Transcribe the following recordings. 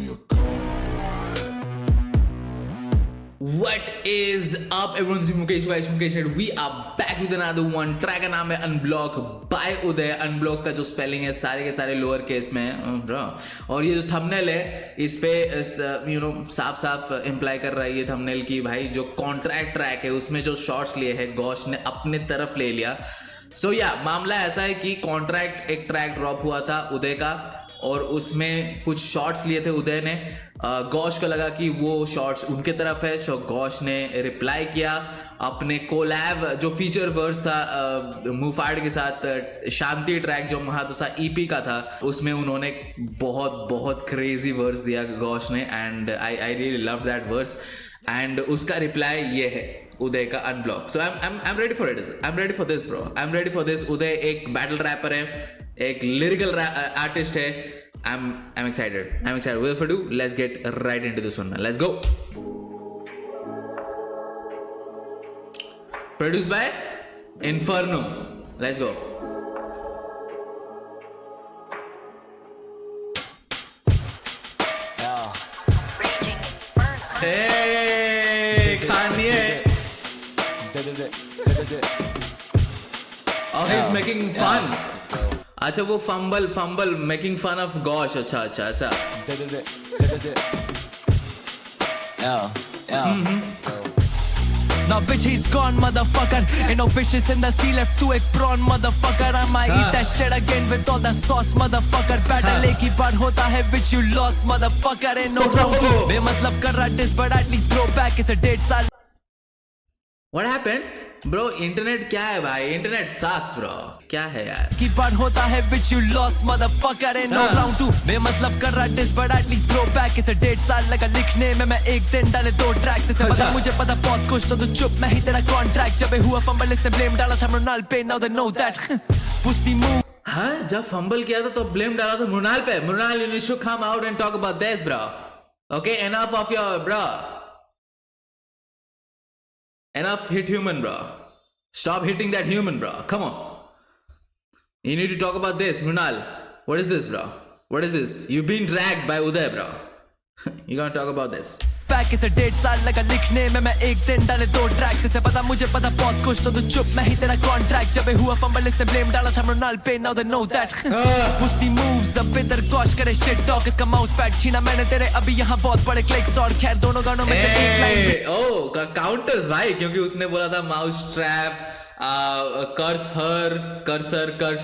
me a call. What is up everyone, this is Mukesh guys, Mukesh and we are back with another one. Track का नाम है unblock by Uday. Unblock का जो spelling है सारे के सारे लोअर केस में है ब्रो. और ये जो थंबनेल है इस पे साफ साफ इम्प्लाई कर रहा है ये थंबनेल की भाई जो कॉन्ट्रैक्ट ट्रैक है उसमें जो शॉट्स लिए है गॉश ने अपने तरफ ले लिया. सो या मामला ऐसा है कि कॉन्ट्रैक्ट एक ट्रैक ड्रॉप हुआ था उदय का और उसमें कुछ शॉट्स लिए थे उदय ने. गॉश को लगा कि वो शॉट्स उनके तरफ है, सो गॉश ने रिप्लाई किया अपने कोलैब जो फीचर वर्स था मुफाड़ के साथ. शांति ट्रैक जो महादशा ईपी का था उसमें उन्होंने बहुत बहुत क्रेजी वर्स दिया गॉश ने and I really love that verse. And उसका रिप्लाई ये है उदय का unblock. So I am ready for it. I am ready for this bro. I am ready for this. Uday एक बैटल रैपर है, एक lyrical artist है. I'm excited. I'm excited. Without further ado, let's get right into this one, man. Let's go. Produced by Inferno. Let's go. Hey, Kanye. Oh, he's making fun. अच्छा वो fumble making fun of Gosh. अच्छा ऐसा. Now bitch he's gone motherfucker. Ain't no fishes in the sea left to a prawn motherfucker. I'ma eat that shit again with all that sauce motherfucker. Battle एक ही बार होता है which you lost motherfucker. Ain't no round बेमतलब कर रहा diss but at least bro back is a 1.5 साल. What happened? Bro internet क्या है भाई? Internet sucks bro. क्या है यार? की बार होता है which you lost motherfucker. Ain't no round 2 बेमतलब कर रहा diss but at least bro back is a 1.5 साल लगा लिखने में. मैं एक दिन डाले 2 ट्रैक्स से पता मुझे पता बहुत कुछ तो तू चुप. मैं ही तेरा कॉन्ट्रैक्ट जब हुआ फंबल इसने ब्लेम डाला था मृणाल पे. Now they know that pussy move. हाँ जब फंबल किया था तो ब्लेम डाला था मृणाल पे. Mrinal you should come out and talk about this bro. Okay, enough of your bro. Enough hit human bro. Stop hitting that human bro. Come on. You need to talk about this Mrunal. What is this bro? What is this? You've been dragged by Uday bro. You gonna talk about this? Pack इसे 1.5 साल लगा लिखने में. मैं एक दिन डाले 2 tracks से पता मुझे पता बहुत कुछ तो तू चुप. मैं ही तेरा कॉन्ट्रैक्ट जब हुआ फंबल इसने ब्लेम डाला था मृणाल पे. Now they know that pussy moves अब इधर गॉश करे shit talk. इसका माउस पैड छीना मैंने तेरे अभी यहाँ बहुत बड़े क्लिक्स. और खैर दोनों गानों में से एक लाइन ओ काउंटर्स भाई क्योंकि उसने बोला था माउस ट्रैप कर्स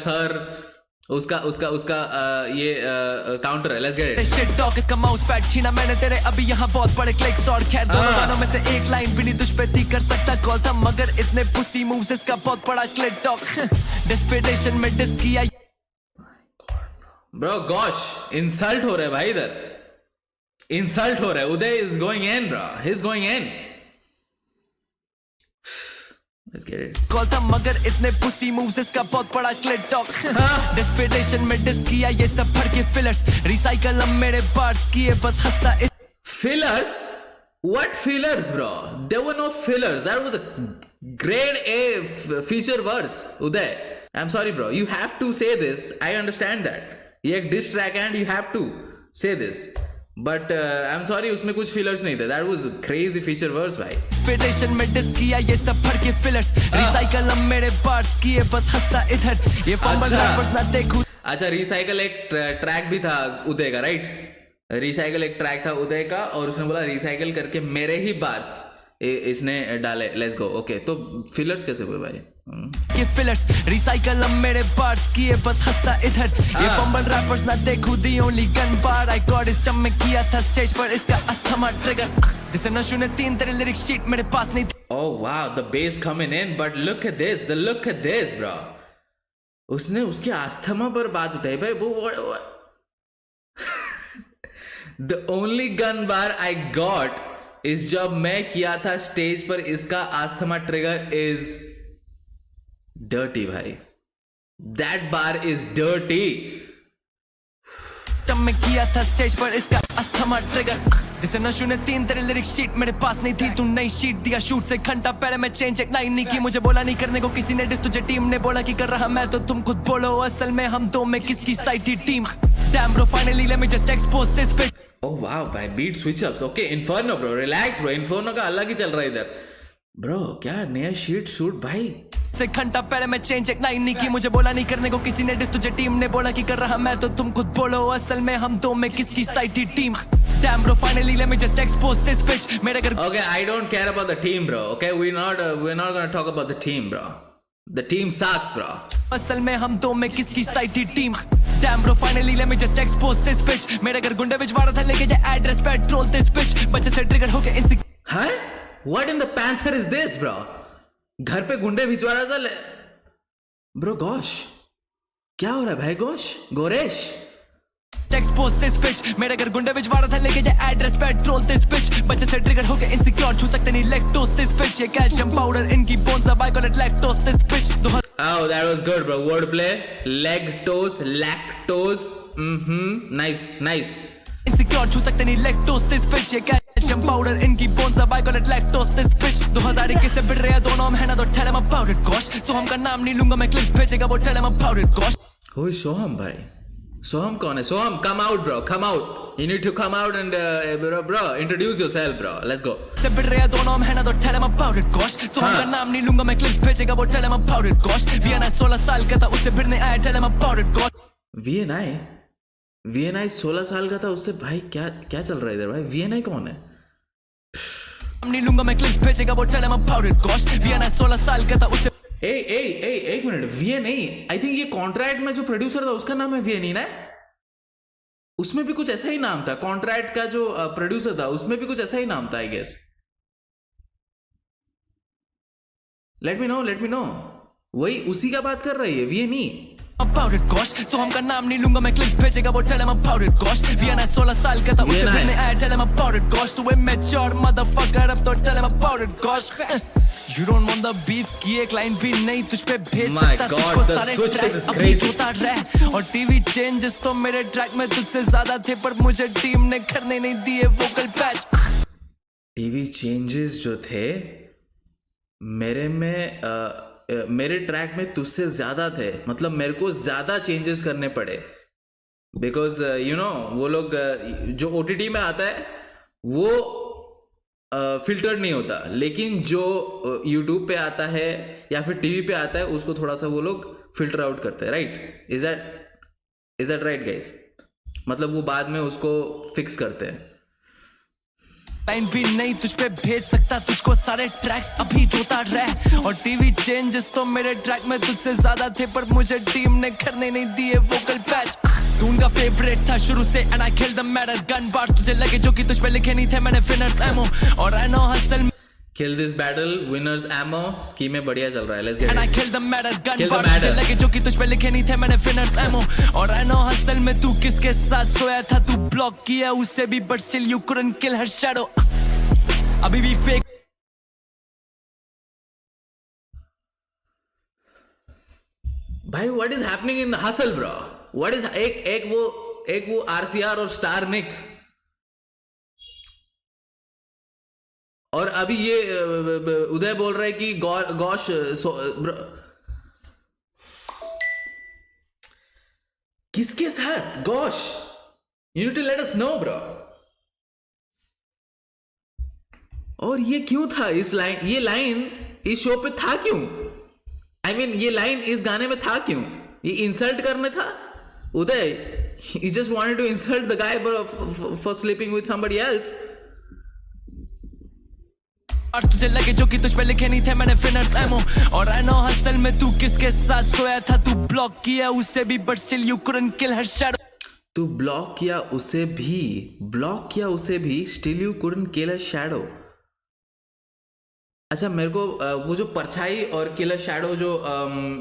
हर उसका ये काउंटर है. Let's get it. Shit talk इसका माउस पैड छीना मैंने तेरे अभी यहाँ बहुत बड़े क्लिक्स. और खैर दोनों गानों में से एक लाइन भी नहीं तुझ पे थी कर सकता कॉल था मगर इतने पुसी मूव्स इसका बहुत बड़ा क्लिक टॉक. डेस्परेशन में डिस किया ब्रो. गॉश इंसल्ट हो रहा है भाई. इधर इंसल्ट हो रहा है. Uday is going in bro. He is going in. Let's get it. Call था मगर इतने पुसी मूव्स इसका बहुत बड़ा क्लिक टॉक. डेस्परेशन में डिस किया ये सब भर के फिलर्स. रिसाइकल अब मेरे पार्ट्स किए बस हंसता. Fillers? What fillers bro? There were no fillers. That was a grade A feature verse Uday. I'm sorry bro. You have to say this. I understand that. ये एक diss track and you have to say this. But I'm sorry उसमें कुछ fillers नहीं थे. That was a crazy feature verse भाई. Desperation में diss किया ये सब भर के फिलर्स. रिसाइकल अब मेरे पार्ट्स किए बस हंसता इधर. ये फंबल रैपर्स ना देखूं. अच्छा रिसाइकल एक ट्रैक भी था उदय का राइट. रिसाइकल एक ट्रैक था उदय का और उसने बोला रिसाइकल करके मेरे ही बार्स इसने डाले. Let's go. ओके तो फिलर्स कैसे हुए भाई? ये फिलर्स रिसाइकल अब मेरे पार्ट्स किए बस हंसता इधर. ये फंबल रैपर्स ना देखूं the only gun bar. I got इस जब मैं किया था स्टेज पर इसका अस्थमा ट्रिगर. जिसे न सुने 3 तेरे लिरिक्स शीट मेरे पास नहीं थी. Oh wow, the bass coming in, but look at this, bro. उसने उसके आस्थमा पर बात उठाई भाई. वो The only gun bar I got is जब मैं किया था स्टेज पर इसका आस्थमा ट्रिगर is dirty भाई. That bar is dirty. जब मैं किया था स्टेज पर इसका अस्थमा ट्रिगर. जिसे न सुने 3 तेरे लिरिक्स शीट मेरे पास नहीं थी. तू नई शीट दिया शूट से घंटा पहले मैं चेंज एक लाइन नहीं की. मुझे बोला नहीं करने को किसी ने डिस. तुझे टीम ने बोला कि कर रहा मैं तो तुम खुद बोलो असल में हम दो में किसकी साइड थी team. Damn bro finally let me just expose this bit. ओह वाह भाई, beat switch ups, okay. Inferno bro, relax bro, inferno का अलग ही चल रहा है इधर ब्रो। क्या नया शीट शूट भाई। से घंटा पहले मैं चेंज एक लाइन नहीं की, मुझे बोला नहीं करने को किसी ने डिस, तुझे टीम ने बोला कि कर रहा मैं, तो तुम खुद बोलो असल में हम दो में किसकी साइड थी team. Damn bro, finally let me just expose this bitch. मेरे घर Okay, I don't care about the team bro. Okay, we're not gonna talk about the team bro. The team sucks bro. असल में हम दो में किसकी side थी team. Damn bro, finally let me just expose this bitch. मेरे घर गुंडे भिजवा रहा था लेके ये एड्रेस पे ट्रोल this bitch. बच्चे से ट्रिगर होके इनसे हाँ? What in the panther is this bro? घर पे गुंडे भिजवा रहा था ब्रो। गोश, क्या हो रहा है भाई? गोश, गोरेश एक्सपोज दिस पिच। मेरे घर गुंडे भिजवा रहा था लेके ये एड्रेस पे ट्रोल दिस पिच। बच्चे से ट्रिगर होके इनसिक्योर, छू सकते नहीं लैक्टोज दिस पिच। ये कैल्शियम पाउडर इनकी बोन्स, अब I got it lactose this pitch. Oh, that was good bro. Wordplay. Lactose. Nice, nice. Insecure, छू सकते नहीं लैक्टोज दिस पिच। ये कैल्शियम पाउडर इनकी बोन्स, अब I got it lactose this pitch. 2021 से बिड़ रहे दोनों हम है ना, तो tell him about it Gosh. Soham का नाम नहीं लूंगा मैं, क्लिप्स भेजेगा वो, tell him about it Gosh. Who is Soham भाई? सोहम कौन है? सोहम, come out bro, come out. You need to come out and bro, introduce yourself bro. Let's go. से बिड़ रहे दोनों हम है ना, तो tell him about it Gosh. Soham का नाम नहीं लूंगा मैं, क्लिप्स भेजेगा वो, tell him about it Gosh. VNI 16 साल का था, उससे भिड़ने आया, tell him about it Gosh. VNI 16 साल का था, उससे भाई क्या चल रहा है इधर भाई? VNI कौन है? नहीं लूंगा मैं, क्लिप्स भेजेगा वो, tell him about it Gosh. VNI 16 साल का था, उससे एक मिनट। VNI, आई थिंक ये कॉन्ट्रैक्ट में जो प्रोड्यूसर था उसका नाम है VNI ना? उसमें भी कुछ ऐसा ही नाम था। कॉन्ट्रैक्ट का जो प्रोड्यूसर था उसमें भी कुछ ऐसा ही नाम था I guess. Let me know. वही उसी का बात कर रही है VNI। About it gosh, so हम का नाम नहीं लूंगा मैं, क्लिप्स भेजेगा वो, tell him about it gosh। VNI 16 साल का था, उससे भिड़ने आया, tell him about it gosh। तू immature motherfucker, अब तो tell him about it gosh। You don't want the beef की एक लाइन भी नहीं तुझ पे भेज सकता, तुझको सारे ट्रैक्स अभी जोता रह। और टीवी चेंजेस तो मेरे ट्रैक में तुझसे ज्यादा थे, पर मुझे टीम ने करने नहीं दिए वोकल पैच। टीवी चेंजेस जो थे मेरे ट्रैक में तुझसे ज्यादा थे, मतलब मेरे को ज्यादा चेंजेस करने पड़े। बिकॉज यू नो वो लोग जो OTT में आता है वो फिल्टर्ड नहीं होता, लेकिन जो YouTube पे आता है या फिर टीवी पे आता है उसको थोड़ा सा वो लोग फिल्टर आउट करते हैं, right? Is that right guys? मतलब वो बाद में उसको फिक्स करते हैं। लाइन भी नहीं तुझ पे भेज सकता, तुझको सारे ट्रैक्स अभी जोता रह। और टीवी चेंजेस तो मेरे ट्रैक में तुझसे ज्यादा थे, पर मुझे टीम ने करने नहीं दिए वोकल पैच। तू उनका फेवरेट था शुरू से, and I kill the matter. Gun bars तुझे लगे जो कि तुझ पे लिखे नहीं थे, मैंने विनर्स एमो। और I know hustle kill this battle, winners emo, scheme बढ़िया चल रहा है। Let's get and I kill the matter. Gun bars तुझे लगे जो कि तुझ पे लिखे नहीं थे, मैंने विनर्स एमो। और आई नो हसल में तू किसके साथ सोया था, तू ब्लॉक किया उसे भी, but still you couldn't kill her shadow. अभी भी फेक भाई। What is happening in the hustle bro? What is एक वो RCR और स्टार निक, और अभी ये उदय बोल रहा है कि गौश किसके साथ? Gosh, you need to let us know bro. और ये क्यों था? ये लाइन इस शो पे था क्यों? I mean, ये लाइन इस गाने में था क्यों? ये इंसल्ट करने था उदय? He just wanted to insult the guy for sleeping with somebody else. तुझे लगे जो कि तुझ पे लिखे नहीं थे, मैंने विनर्स एमो। और आई नो हसल में तू किसके साथ सोया था, तू ब्लॉक किया उसे भी, but still you couldn't kill her shadow. तू ब्लॉक किया उसे भी, still you couldn't kill her shadow. अच्छा, मेरे को वो जो परछाई और किलर शैडो जो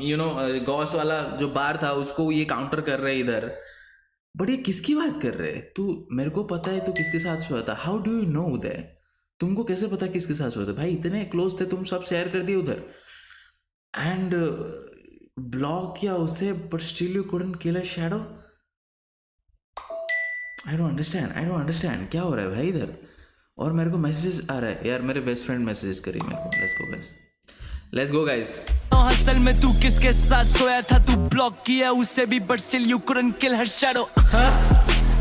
यू नो गॉस वाला जो बार था उसको ये काउंटर कर रहे इधर, बट ये किसकी बात कर रहे? तू, मेरे को पता है तू किसके साथ सोया था। हाउ डू यू नो उदय? तुमको कैसे पता किसके साथ सोया था? भाई इतने क्लोज थे तुम, सब शेयर कर दिए उधर। एंड ब्लॉक किया उसे, but still you couldn't kill a shadow. I don't understand क्या हो रहा है भाई इधर। और मेरे को मैसेजेस आ रहा है यार, मेरे बेस्ट फ्रेंड मैसेजेस करी मेरे को। Let's go guys. हसल में तू किसके साथ सोया था, तू ब्लॉक किया उसे भी, but still you couldn't kill her shadow.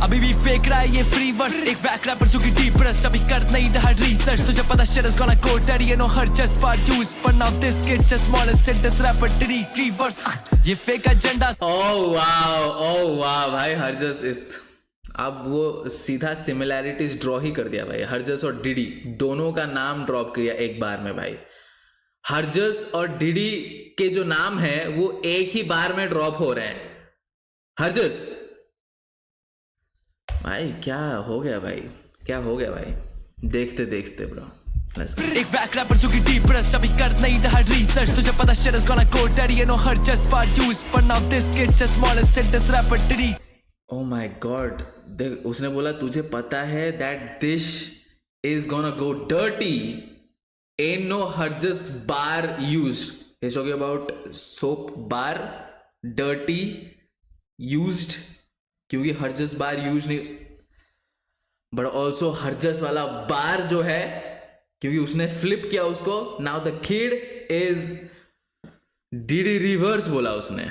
अभी भी फेक रहा है ये फ्री वर्स, एक वैक रैपर जो कि डीपरेस्ट अभी कर नहीं रहा रिसर्च। तुझे पता shit is gonna go dirty, you know her just part used, but now this kid just smallest in this rapper diddy free verse। ये फेक एजेंडा। ओ वाह भाई, हरजस इस अब वो सीधा सिमिलैरिटीज ड्रॉ ही कर दिया भाई। हरजस और डिडी दोनों का नाम ड्रॉप किया एक बार में भाई। हरजस और डिडी के जो नाम है वो एक ही बार में ड्रॉप हो रहे हैं। हरजस भाई क्या हो गया भाई, क्या हो गया भाई, देखते देखते ब्रो। एक वैक रैपर जो कि डीपरेस्ट अभी कर नहीं रहा रिसर्च। तुझे पता shit is gonna go dirty, you know her just part used, but now this kid just smallest in this rapper diddy। O my God, देख उसने बोला तुझे पता है that this is gonna go dirty, ain't no Hurjas bar used. He's talking about soap bar, dirty, used, क्योंकि Hurjas bar used नहीं, but also Hurjas वाला बार जो है क्योंकि उसने फ्लिप किया उसको। Now the kid is Diddy reverse बोला उसने।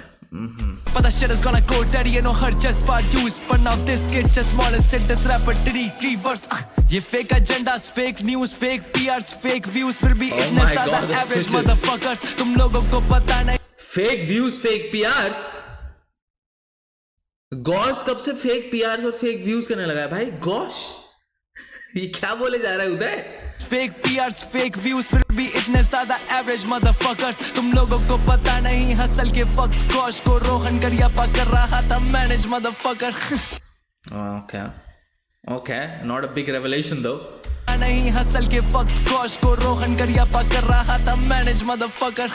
But the shit is gonna go dirty, you know her just part used, but now this kid just smallest in this rapper diddy reverse। ये fake agendas, fake news, fake PRs, fake views, फिर भी इतने सादा average motherfuckers, तुम लोगों को पता नहीं। Fake views, fake PRs, gosh कब से फेक PRs और फेक व्यूज करने लगा है भाई? गॉश ये क्या बोले जा रहा है उदय? फेक PRs, फेक व्यूज, फिर भी इतने ज्यादा एवरेज मदरफकर्स, तुम लोगों को पता नहीं हसल के वक्त गॉश को रोहन करियप्पा कर रहा था manage motherfucker. Okay not a big revelation दो। नहीं हसल के वक्त गॉश को रोहन करियप्पा कर रहा था manage motherfucker.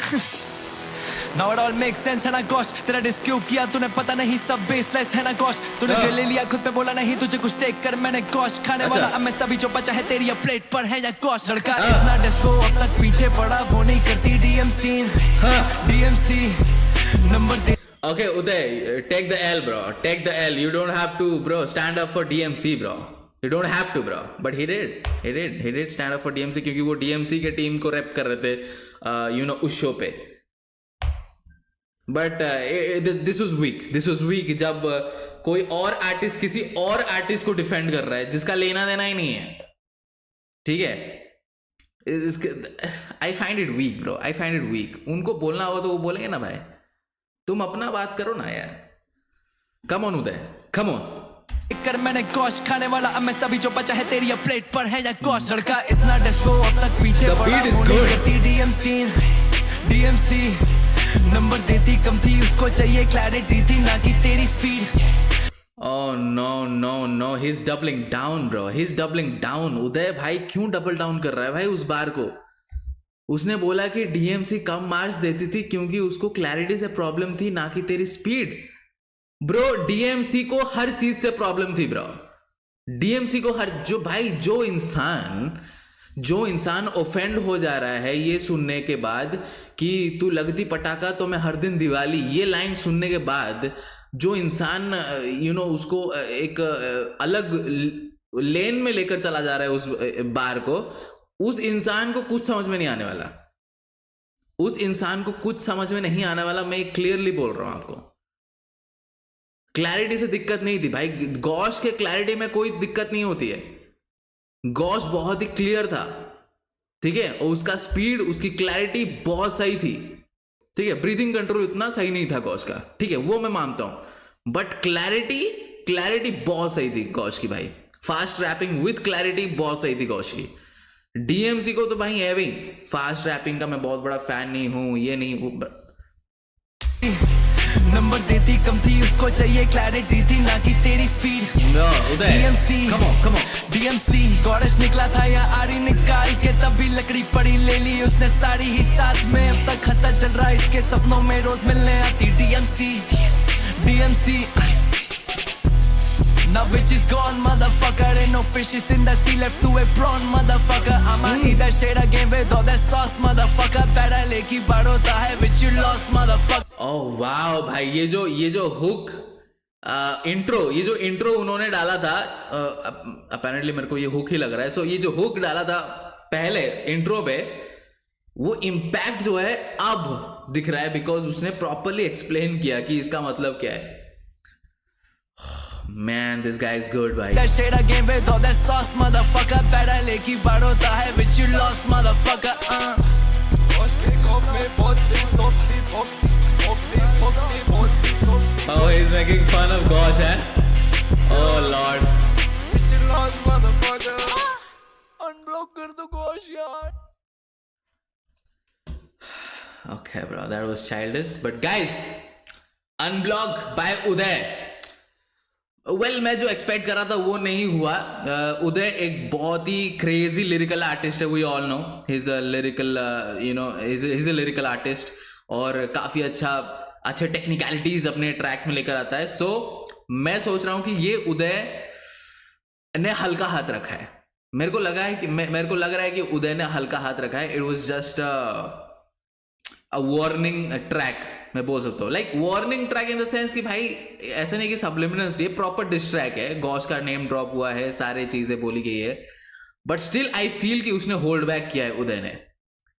Now it all makes sense है ना गॉश, तेरा डिस क्यों किया तूने पता नहीं सब बेसलेस है ना गॉश, तूने जो ले लिया खुद पे बोला नहीं तुझे कुछ देख कर मैंने गॉश खाने वाला अब मैं सभी जो बचा है तेरी प्लेट पर है या गॉश। लड़का इतना डिस्को अब तक पीछे पड़ा वो नहीं करती DMC number they. Okay Uday, take the L bro, take the L, you don't have to bro stand up for DMC bro, you don't have to bro, but he did stand up for DMC क्योंकि वो DMC के team को rape कर रहे थे उस show पे। But this was week जब कोई और आर्टिस्ट किसी और आर्टिस्ट को डिफेंड कर रहा है जिसका लेना देना ही नहीं है, ठीक है। I find it weak bro, I find it weak. उनको बोलना होगा तो वो बोलेंगे ना भाई, तुम अपना बात करो ना यार। Come on Uday, come on. कर मैंने गॉश खाने वाला अब मैं सभी जो बचा है तेरी प्लेट पर है या गॉश। लड़का इतना डिस्को अब तक पीछे पड़ा वो नहीं करती DMC नंबर देती कम थी उसको चाहिए क्लैरिटी थी ना कि तेरी speed. Oh no, he's doubling down bro, he's doubling down। उदय भाई क्यों डबल डाउन कर रहा है भाई उस बार को? उसने बोला कि DMC कम मार्क्स देती थी क्योंकि उसको क्लैरिटी से प्रॉब्लम थी ना कि तेरी स्पीड। ब्रो DMC को हर चीज से प्रॉब्लम थी ब्रो, DMC को हर जो इंसान ऑफेंड हो जा रहा है ये सुनने के बाद कि तू लगती पटाखा तो मैं हर दिन दिवाली, ये लाइन सुनने के बाद जो इंसान उसको एक अलग लेन में लेकर चला जा रहा है उस बार को, उस इंसान को कुछ समझ में नहीं आने वाला, उस इंसान को कुछ समझ में नहीं आने वाला। मैं क्लियरली बोल रहा हूं आपको, क्लैरिटी से दिक्कत नहीं थी भाई। गॉश के क्लैरिटी में कोई दिक्कत नहीं होती है, गॉश बहुत ही क्लियर था, ठीक है, और उसका स्पीड उसकी क्लैरिटी बहुत सही थी, ठीक है। ब्रीदिंग कंट्रोल इतना सही नहीं था गॉश का, ठीक है, वो मैं मानता हूं, बट क्लैरिटी बहुत सही थी गॉश की भाई। फास्ट रैपिंग विद क्लैरिटी बहुत सही थी गॉश की। DMC को तो भाई है भाई, फास्ट रैपिंग का मैं बहुत बड़ा फैन नहीं हूं, ये नहीं हूं। नंबर देती कम थी उसको चाहिए क्लैरिटी थी ना कि तेरी स्पीड। DMC गॉडेस निकला था या आरी निकाल के तभी लकड़ी पड़ी ले ली उसने सारी ही साथ में। अब तक हंसा चल रहा इसके सपनों में रोज मिलने आती DMC Now bitch is gone motherfucker, ain't no fishes in the sea left to a prawn motherfucker। I'ma eat that shit again with all that sauce motherfucker, better लेकी बारोता है which you lost motherfucker। Oh wow भाई, ये जो hook ये जो intro उन्होंने डाला था, अपेरेंटली मेरे को ये हुक ही लग रहा है। सो ये जो हुक डाला था पहले इंट्रो पे, वो इम्पैक्ट जो है अब दिख रहा है बिकॉज उसने प्रॉपरली एक्सप्लेन किया कि इसका मतलब क्या है। Man, this guy is good, bhai. That shade again with all that sauce, motherfucker. Better लेकी बढ़ोता है, which you lost, motherfucker. Oh, he's making fun of Gosh, eh? Oh Lord. Which you lost, motherfucker. Unblock कर दो Gosh यार. Okay, bro, that was childish. But guys, Unblock by Uday. Well, मैं जो expect कर रहा था वो नहीं हुआ. उदय एक बहुत ही क्रेजी लिरिकल आर्टिस्ट है. We all know he is a lyrical he's a lyrical artist और काफी अच्छे टेक्निकलिटीज अपने ट्रैक्स में लेकर आता है. सो मैं सोच रहा हूं कि ये उदय ने हल्का हाथ रखा है. मेरे को लग रहा है कि उदय ने हल्का हाथ रखा है. It was just a warning track, मैं बोल सकता हूँ. Like warning track in the sense कि भाई ऐसा नहीं कि सब्लिमिनल्स, ये प्रॉपर डिस ट्रैक है. गॉश का नेम ड्रॉप हुआ है, सारे चीजें बोली गई है, बट स्टिल आई फील कि उसने होल्ड बैक किया है उदय ने.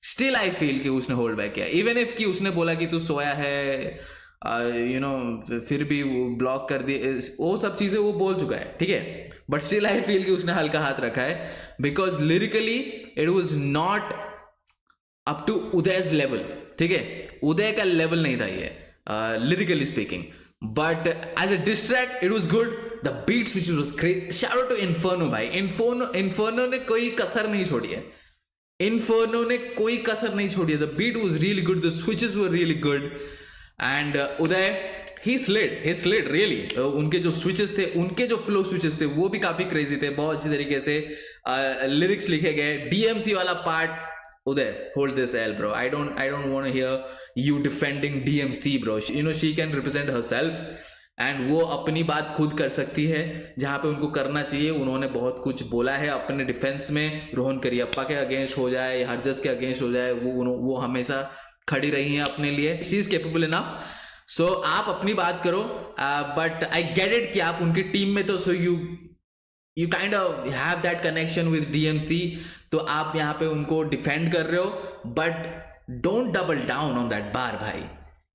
स्टिल आई फील कि उसने होल्ड बैक किया है. इवन इफ कि उसने बोला कि तू सोया है, फिर भी वो ब्लॉक कर दिए, वो सब चीजें वो बोल चुका है, ठीक है. बट स्टिल आई फील कि उसने हल्का हाथ रखा है, because lyrically it was not up to Uday's level. ठीक है, उदय का लेवल नहीं था ये lyrically speaking, but as a diss track it was good. The beats which was great. Shout out to Inferno भाई. इन्फर्नो ने कोई कसर नहीं छोड़ी है. The beat was really good, the switches were really good, and Uday he slid really. उनके जो switches थे, उनके जो फ्लो स्विचेस थे, वो भी काफी क्रेजी थे. बहुत अच्छी तरीके से लिरिक्स लिखे गए. डीएमसी वाला part, Uday, hold this L, bro. I don't want to hear you defending DMC, bro. You know, she can represent herself and वो अपनी बात खुद कर सकती है जहाँ पे उनको करना चाहिए. उन्होंने बहुत कुछ बोला है अपने डिफेंस में. रोहन करियप्पा के अगेंस्ट हो जाए, हरजस के अगेंस्ट हो जाए, वो हमेशा खड़ी रही हैं अपने लिए. She is capable enough. So आप अपनी बात करो, बट आई गेट इट कि आप उनकी टीम में, तो सो you kind of have that connection with DMC, तो आप यहाँ पे उनको डिफेंड कर रहे हो, but don't double down on that bar भाई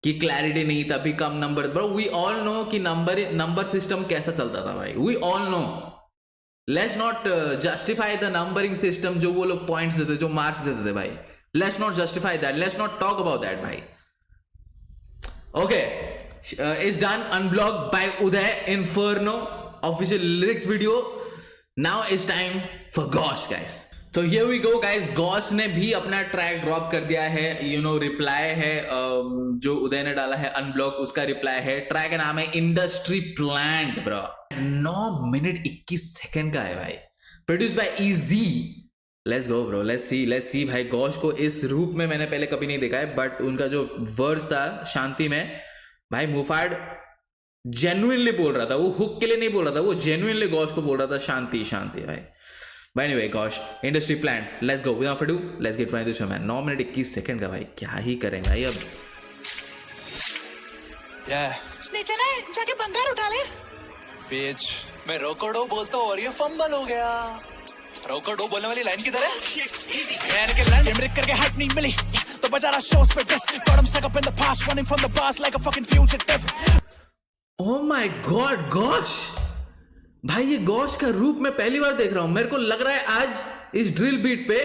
कि क्लैरिटी नहीं था, भी कम number. Bro we all know कि नंबर सिस्टम कैसा चलता था भाई. We all know. Let's not justify the numbering system जो वो लोग पॉइंट्स देते, जो मार्क्स देते थे भाई. Let's not justify that. Let's not talk about that भाई. Okay, it's done. Unblock by Uday, Inferno official lyrics video. Now it's time for Gosh, guys. तो here we go, guys. Gosh ने भी अपना ट्रैक ड्रॉप कर दिया है. Reply है जो उदय ने डाला है अनब्लॉक, उसका रिप्लाई है. ट्रैक का नाम है industry plant, bro. 9 minute 21 second का है भाई. Produce by easy. Let's go bro, let's see भाई. गॉश को इस रूप में मैंने पहले कभी नहीं देखा है, बट उनका जो वर्स था शांति में भाई, मुफाड जेन्युइनली बोल रहा था. वो हुक के लिए नहीं बोल रहा था, वो जेन्युइनली गॉश को बोल रहा था शांति शांति भाई. But anyway, Gosh, industry plant. Let's go. Without further ado, let's get right into the show, man. 9 minute 21 second का भाई, क्या ही करेंगे भाई अब. स्नेचर है, जाके बंगार उठा ले. बीच मैं रोकोडो बोलता हूँ और ये फंबल हो गया. रोकोडो बोलने वाली लाइन किधर है? मैंने के लैंड ब्रेक करके हाइप नहीं मिली तो बजा रहा शोज पे dish. Got him stuck up in the past, running from the bars like a fucking fugitive. Oh my God, Gosh भाई, ये गॉश का रूप मैं पहली बार देख रहा हूं. मेरे को लग रहा है आज इस ड्रिल बीट पे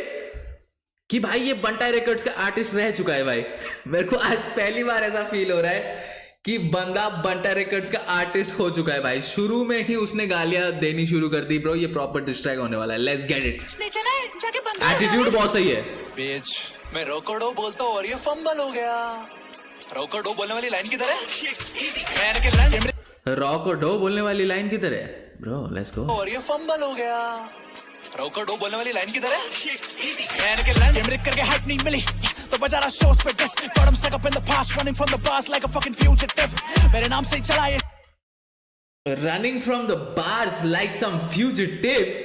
कि भाई ये बंटाई रिकॉर्ड्स का आर्टिस्ट रह चुका है भाई. मेरे को आज पहली बार ऐसा फील हो रहा है कि बंदा बंटाई रिकॉर्ड्स का आर्टिस्ट हो चुका है भाई. शुरू में ही उसने गालियां देनी शुरू कर दी. ब्रो ये प्रॉपर डिस्ट्रैक्ट होने वाला है. Let's get it. स्नेचर है, जाके बंगार एटीट्यूड बहुत सही है. बीच मैं रोकोडो बोलता हूँ और ये फंबल हो गया. रोकोडो बोलने वाली लाइन किधर है? मैंने के लैंड रोकोडो बोलने वाली लाइन किधर है? ब्रो लेट्स गो. और ये फंबल हो गया. रोकोडो बोलने वाली लाइन किधर है? मैंने के लैंड ब्रेक करके हाइप नहीं मिली तो बजा रहा शोज पे dish. Got him stuck up in the past, running from the bars like a fucking fugitive. मेरे नाम से ही चला ये. Running from the bars like some fugitives.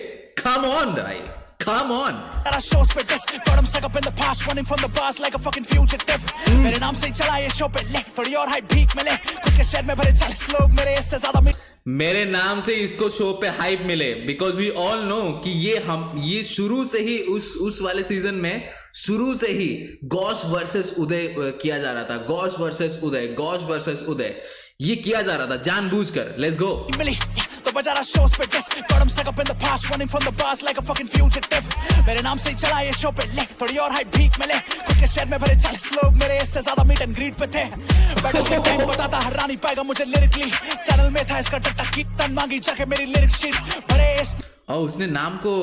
Come on भाई, come on. शोज पे dish. Got him stuck up in the past, running from the bars like a fucking fugitive. मेरे नाम से ही चला ये शो पे ले. थोड़ी और हाइप भीख मिले. खुद के शहर में भरे 40 लोग मेरे इससे ज्यादा मेरे नाम से इसको शो पे हाइप मिले. बिकॉज वी ऑल नो कि ये शुरू से ही उस वाले सीजन में शुरू से ही गॉश वर्सेस उदय किया जा रहा था. गॉश वर्सेस उदय ये किया जा रहा था जानबूझकर. Let's go. मिली तो बजा रहा shows पे disc got 'em stuck up in the past running from the bars like a fucking fugitive मेरे नाम से ही चला ये शो पे ले थोड़ी और हाइप भीख मिले खुद के शहर में भरे 40 लोग मेरे इससे ज्यादा मीट एंड ग्रीट पे थे बैटल के टाइम बताता हरा नहीं पाएगा मुझे लिरिकली चैनल में था इसका टट्टा की तन मांगी जाके मेरी लिरिक्स शीट भरे इस और उसने नाम को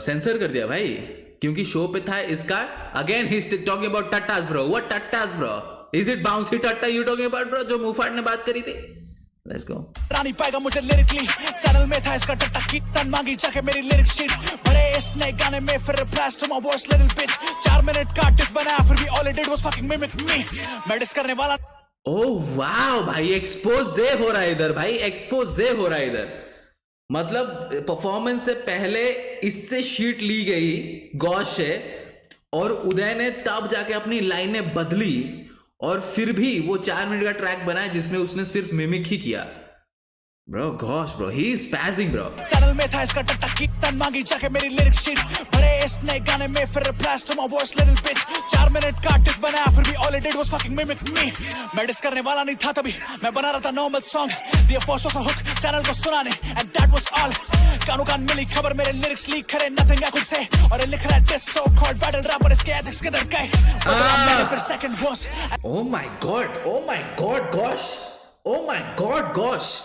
सेंसर कर दिया भाई क्योंकि शो पे था इसका again he is talking about टट्टास ब्रो व्हाट टट्टास ब्रो इज इट बाउंसी टट्टा यू टॉकिंग अबाउट ब्रो जो मुफाट ने बात करी थी लेट्स गो रानी पाएगा मुझे लिरिकली चैनल में था इसका टट्टा की तन मांगी जाके मेरी लिरिक्स शीट भरे इस नए गाने में फिर replies to my voice little bitch 4 minute का आर्टिस्ट बनाया फिर भी all it did was fucking mimic me मैं डिस करने वाला ओह वाओ भाई एक्सपोजे हो रहा है इधर भाई एक्सपोजे हो रहा है इधर मतलब परफॉर्मेंस से पहले इससे शीट ली गई गौश से और उदय ने तब जाके अपनी लाइनें बदली और फिर भी वो 4 मिनट का ट्रैक बनाया जिसमें उसने सिर्फ मिमिक ही किया bro Gosh bro he is spazzing bro channel में था इसका टट्टा की तन मांगी जाके मेरी लिरिक्स शीट भरे इस नए गाने में फिर replies to my voice little bitch 4 minute का आर्टिस्ट बनाया फिर भी all it did was fucking mimic me मैं डिस करने वाला नहीं था तभी मैं बना रहा था नॉर्मल सॉन्ग दिया first was a hook channel को सुनाने एंड दैट वाज ऑल कानों कान मिली खबर मेरे लिरिक्स लीक करे नथिंग आई कुड से और ये लिख रहा है this so called battle rapper इसके एथिक्स किधर गए फिर second verse oh my God Gosh oh my God Gosh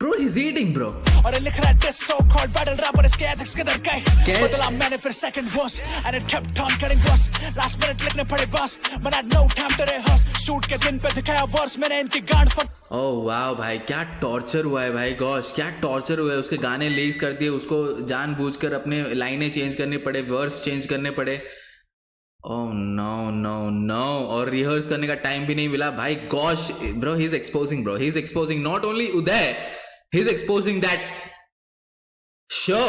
Bro, he's eating, bro. और ये लिख रहा है this so called battle rapper इसके एथिक्स किधर गए बदला मैंने फिर second verse and it kept on getting worse last minute लिखने पड़े बस मैंने no time to rehearse shoot के दिन पे दिखाया वर्स मैंने इनकी गांड फट ओह वाओ भाई क्या टॉर्चर हुआ है भाई गॉश क्या टॉर्चर हुआ है उसके गाने लेस कर दिए उसको जानबूझकर अपने लाइनें चेंज करनी पड़े वर्स चेंज करने पड़े ओह नो और रिहर्स करने का टाइम भी नहीं मिला भाई Gosh bro he is exposing not only Uday he is exposing that show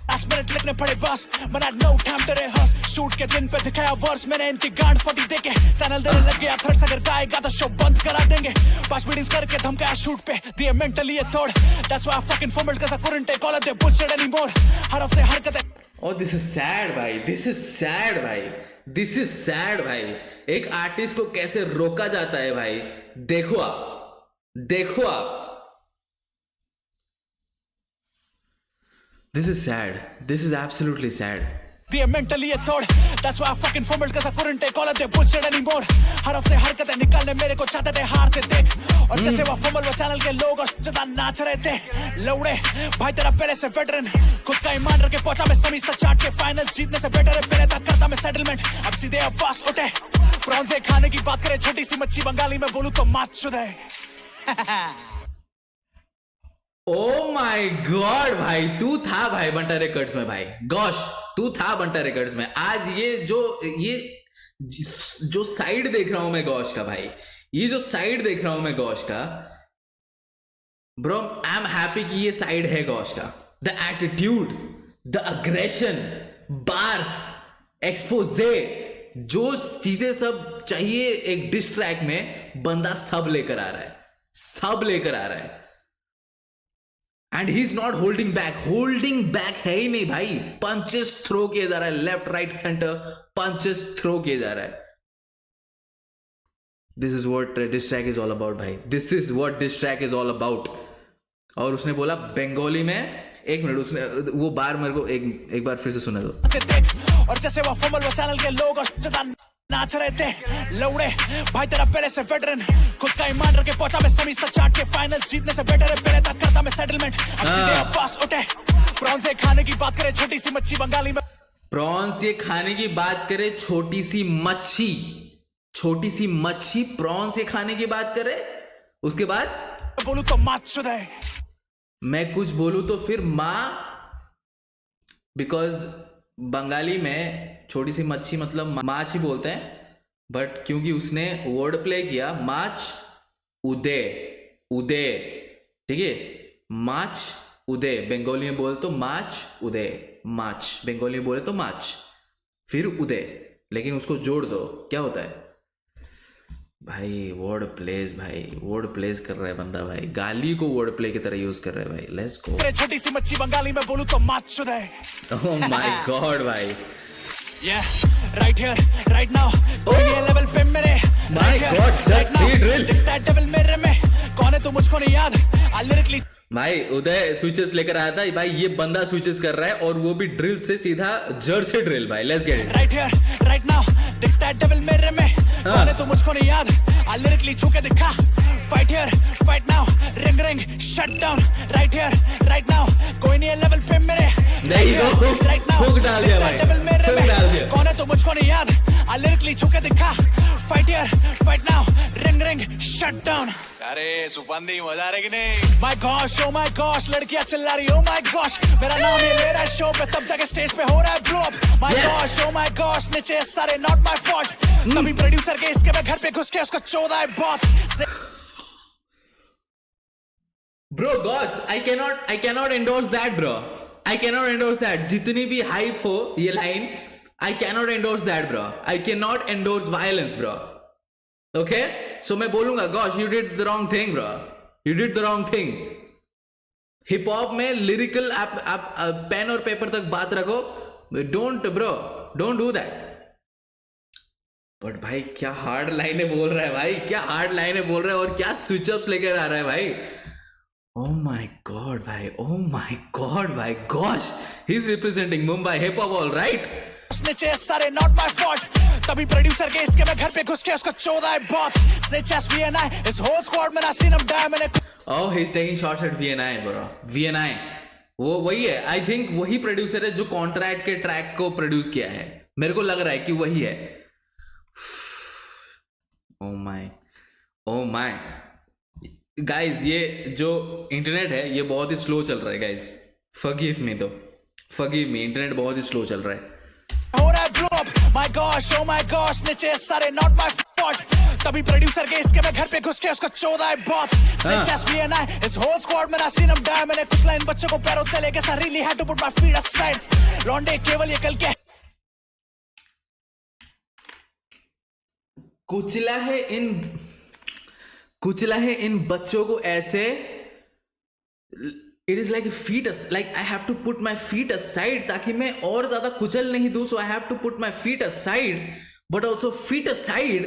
last minute लिखने पड़े बस मैंने no time to rehearse shoot के दिन पे दिखाया वर्स मैंने इनकी गांड फटी देके चैनल देने लग गया थर्ड्स अगर गाएगा तो शो बंद करा देंगे 5 मीटिंग्स करके धमकाया शूट पे दिए मेंटली ये तोड़ that's why I fucking format cuz I couldn't take all of their bullshit anymore हर हफ्ते हरकतें oh this is sad भाई एक आर्टिस्ट को कैसे रोका जाता है भाई देखो आप This is absolutely sad. दिए मेंटली ये तोड़ That's why I fucking fumbled cause I couldn't take all of their bullshit anymore हर हफ्ते हरकतें निकालने मेरे को चाहते थे हारते देख और जैसे वो फंबल वो चैनल के लोग और ज्यादा नाच रहे थे लौड़े भाई तेरा पहले से वेटरन खुद का ईमान रख के पहुंचा मैं सेमीज तक चार्ट के फाइनल्स जीतने से बेटर है पहले तक करता मैं सेटलमेंट अब सीधे अब फास्ट उठे प्रॉन्स खाने की बात करें छोटी सी मच्छी बंगाली में बोलूं तो माच चुदा है ओ माय गॉड भाई तू था भाई बंटा रिकॉर्ड्स में भाई गॉश तू था बंटा रिकॉर्ड्स में आज ये जो साइड देख रहा हूं मैं गॉश का भाई ये जो साइड देख रहा हूं मैं गॉश का ब्रो आई एम हैप्पी कि ये साइड है गॉश का the attitude the aggression bars exposé जो चीजें सब चाहिए एक डिस ट्रैक में बंदा सब लेकर आ रहा है and he is not holding back है ही नहीं भाई पंचेस थ्रो किए जा रहा है left right centre punches throw किए जा रहा है this is what diss track is all about भाई this is what diss track is all about और उसने बोला बंगाली में 1 मिनट उसने वो बार मेरे को एक बार फिर से सुना दो और जैसे वो फंबल वो चैनल के लोग और नाच रहे थे लौड़े भाई तेरा पहले से वेटरन खुद का ईमान रख के पहुंचा मैं सेमीज तक चार्ट के फाइनल्स जीतने से बेटर है पहले तक करता मैं सेटलमेंट अब सीधे अब फास्ट उठे प्रॉन्स ये खाने की बात करें छोटी सी मच्छी बंगाली में प्रॉन्स ये खाने की बात करे छोटी सी मच्छी प्रॉन्स ये खाने की बात करे उसके बाद बोलूं तो माच चुदा है मैं कुछ बोलूं तो फिर माँ बिकॉज बंगाली में छोटी सी मच्छी मतलब माछ ही बोलते हैं बट क्योंकि उसने वर्ड प्ले किया माछ उदय ठीक है माछ उदय बंगाली में बोले तो माछ उदय माछ बंगाली में बोले तो माछ फिर उदय लेकिन उसको जोड़ दो क्या होता है भाई वर्ड प्लेस कर रहा है बंदा भाई गाली को वर्ड प्ले की तरह यूज कर रहा है भाई लेट्स गो छोटी सी मच्छी बंगाली में बोलूं तो माच चुदा है ओह माय गॉड भाई Yeah, right here, right now. कोई ये level पे मेरे. My God, just see drill. दिखता है devil मेरे में. कौन है तू मुझको नहीं याद I lyrically भाई उदय स्विचेस लेकर आया था भाई, ये बंदा स्विचेस कर रहा है और वो भी ड्रिल से सीधा जर से ड्रिल भाई। Let's get it. right here right now दिखता है डेविल मेरे में कौन है तू मुझको नहीं याद I lyrically छू के दिखा fight here fight now ring ring shut down right here right now कोई नहीं है लेवल पे मेरे right now हुक डाल दिया भाई, डेविल मेरे हुक डाल दिया। में कौन है तू मुझको नहीं याद I lyrically छू के दिखा fight here fight now ring ring shut down अरे सुपंदी मजा आ रहा है कि नहीं My gosh oh my gosh लड़कियां चिल्ला रही oh my gosh मेरा नाम ये ले रहा है शो पे तब जाके स्टेज पे हो रहा है blow up My gosh oh my gosh नीचे सारे not my fault तभी प्रोड्यूसर के इसके मैं घर पे घुस के उसको 14 है बहुत Bro, gosh, I cannot endorse that, bro. I cannot endorse that. जितनी भी hype हो ये line, I cannot endorse that, bro. I cannot endorse violence, bro. Okay? So मैं बोलूंगा, gosh, you did the wrong thing, bro. You did the wrong thing. Hip hop में lyrical आप pen और paper तक बात रखो. Don't, bro. Don't do that. But भाई क्या हार्ड लाइनें बोल रहा है भाई, क्या हार्ड लाइनें बोल रहा है और क्या स्विच अप्स लेकर आ रहा है भाई. Oh my god, भाई. Oh my god, भाई. Gosh, he's representing Mumbai hip hop, all right? Snitches सारे not my fault तभी प्रोड्यूसर के इसके मैं घर पे घुस के उसको 14 है बहुत Snitches VNI his whole squad मैंने seen him die मैंने Oh, he's taking shots at VNI, bro. VNI वो वही है. I think वही प्रोड्यूसर है जो कॉन्ट्रैक्ट के ट्रैक को प्रोड्यूस किया है. मेरे को लग रहा है कि वही है. Oh my, oh my. Guys ये जो इंटरनेट है ये बहुत ही स्लो चल रहा है गाइज. फॉरगिव मी दो, फॉरगिव मी. इंटरनेट बहुत ही स्लो चल रहा है. हो रहा है blow up My gosh oh my gosh नीचे सारे not my fault तभी प्रोड्यूसर के इसके मैं घर पे घुस के उसको 14 है बहुत Snitches VNI his whole squad मैंने seen him die मैंने कुछ लाइन बच्चों को पैरों तले के साथ really had to put my feet aside लौंडे केवल ये कल के कुचला है इन बच्चों को ऐसे. It is like fetus, like I have to put my feet aside ताकि मैं और ज्यादा कुचल नहीं दूं. So I have to put my feet aside but also feet aside.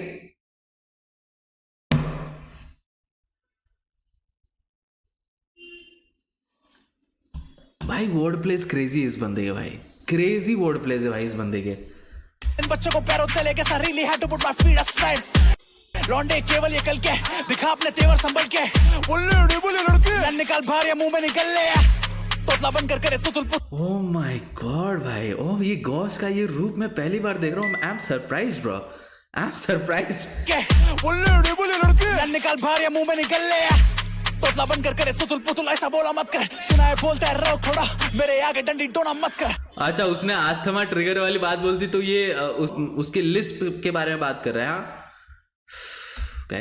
भाई वर्ड प्लेस क्रेजी इस बंदे के भाई. क्रेजी वर्ड प्लेस है भाई इस बंदे के. इन बच्चों को पैरों तले के साथ really had to put my feet aside लौंडे केवल ये कल के दिखा अपने तेवर संभल के बोले लड़के निकाल बाहर या मुंह में निकल ले तोतला बनकर करे तुतुल पुत ओह माय गॉड भाई. ओह ये गॉश का ये रूप मैं पहली बार देख रहा हूँ. I am surprised bro, I am surprised. के बोले लड़के निकाल बाहर या मुंह में निकल ले तोतला बनकर करे तुतुल पुतुल ऐसा बोला मत कर सुना है बोलता है रो खोड़ा मेरे आगे डंडी डोना मत कर. अच्छा उसने आस्थमा ट्रिगर वाली बात बोलती तो ये उसके लिस्प के बारे में बात कर रहे हैं.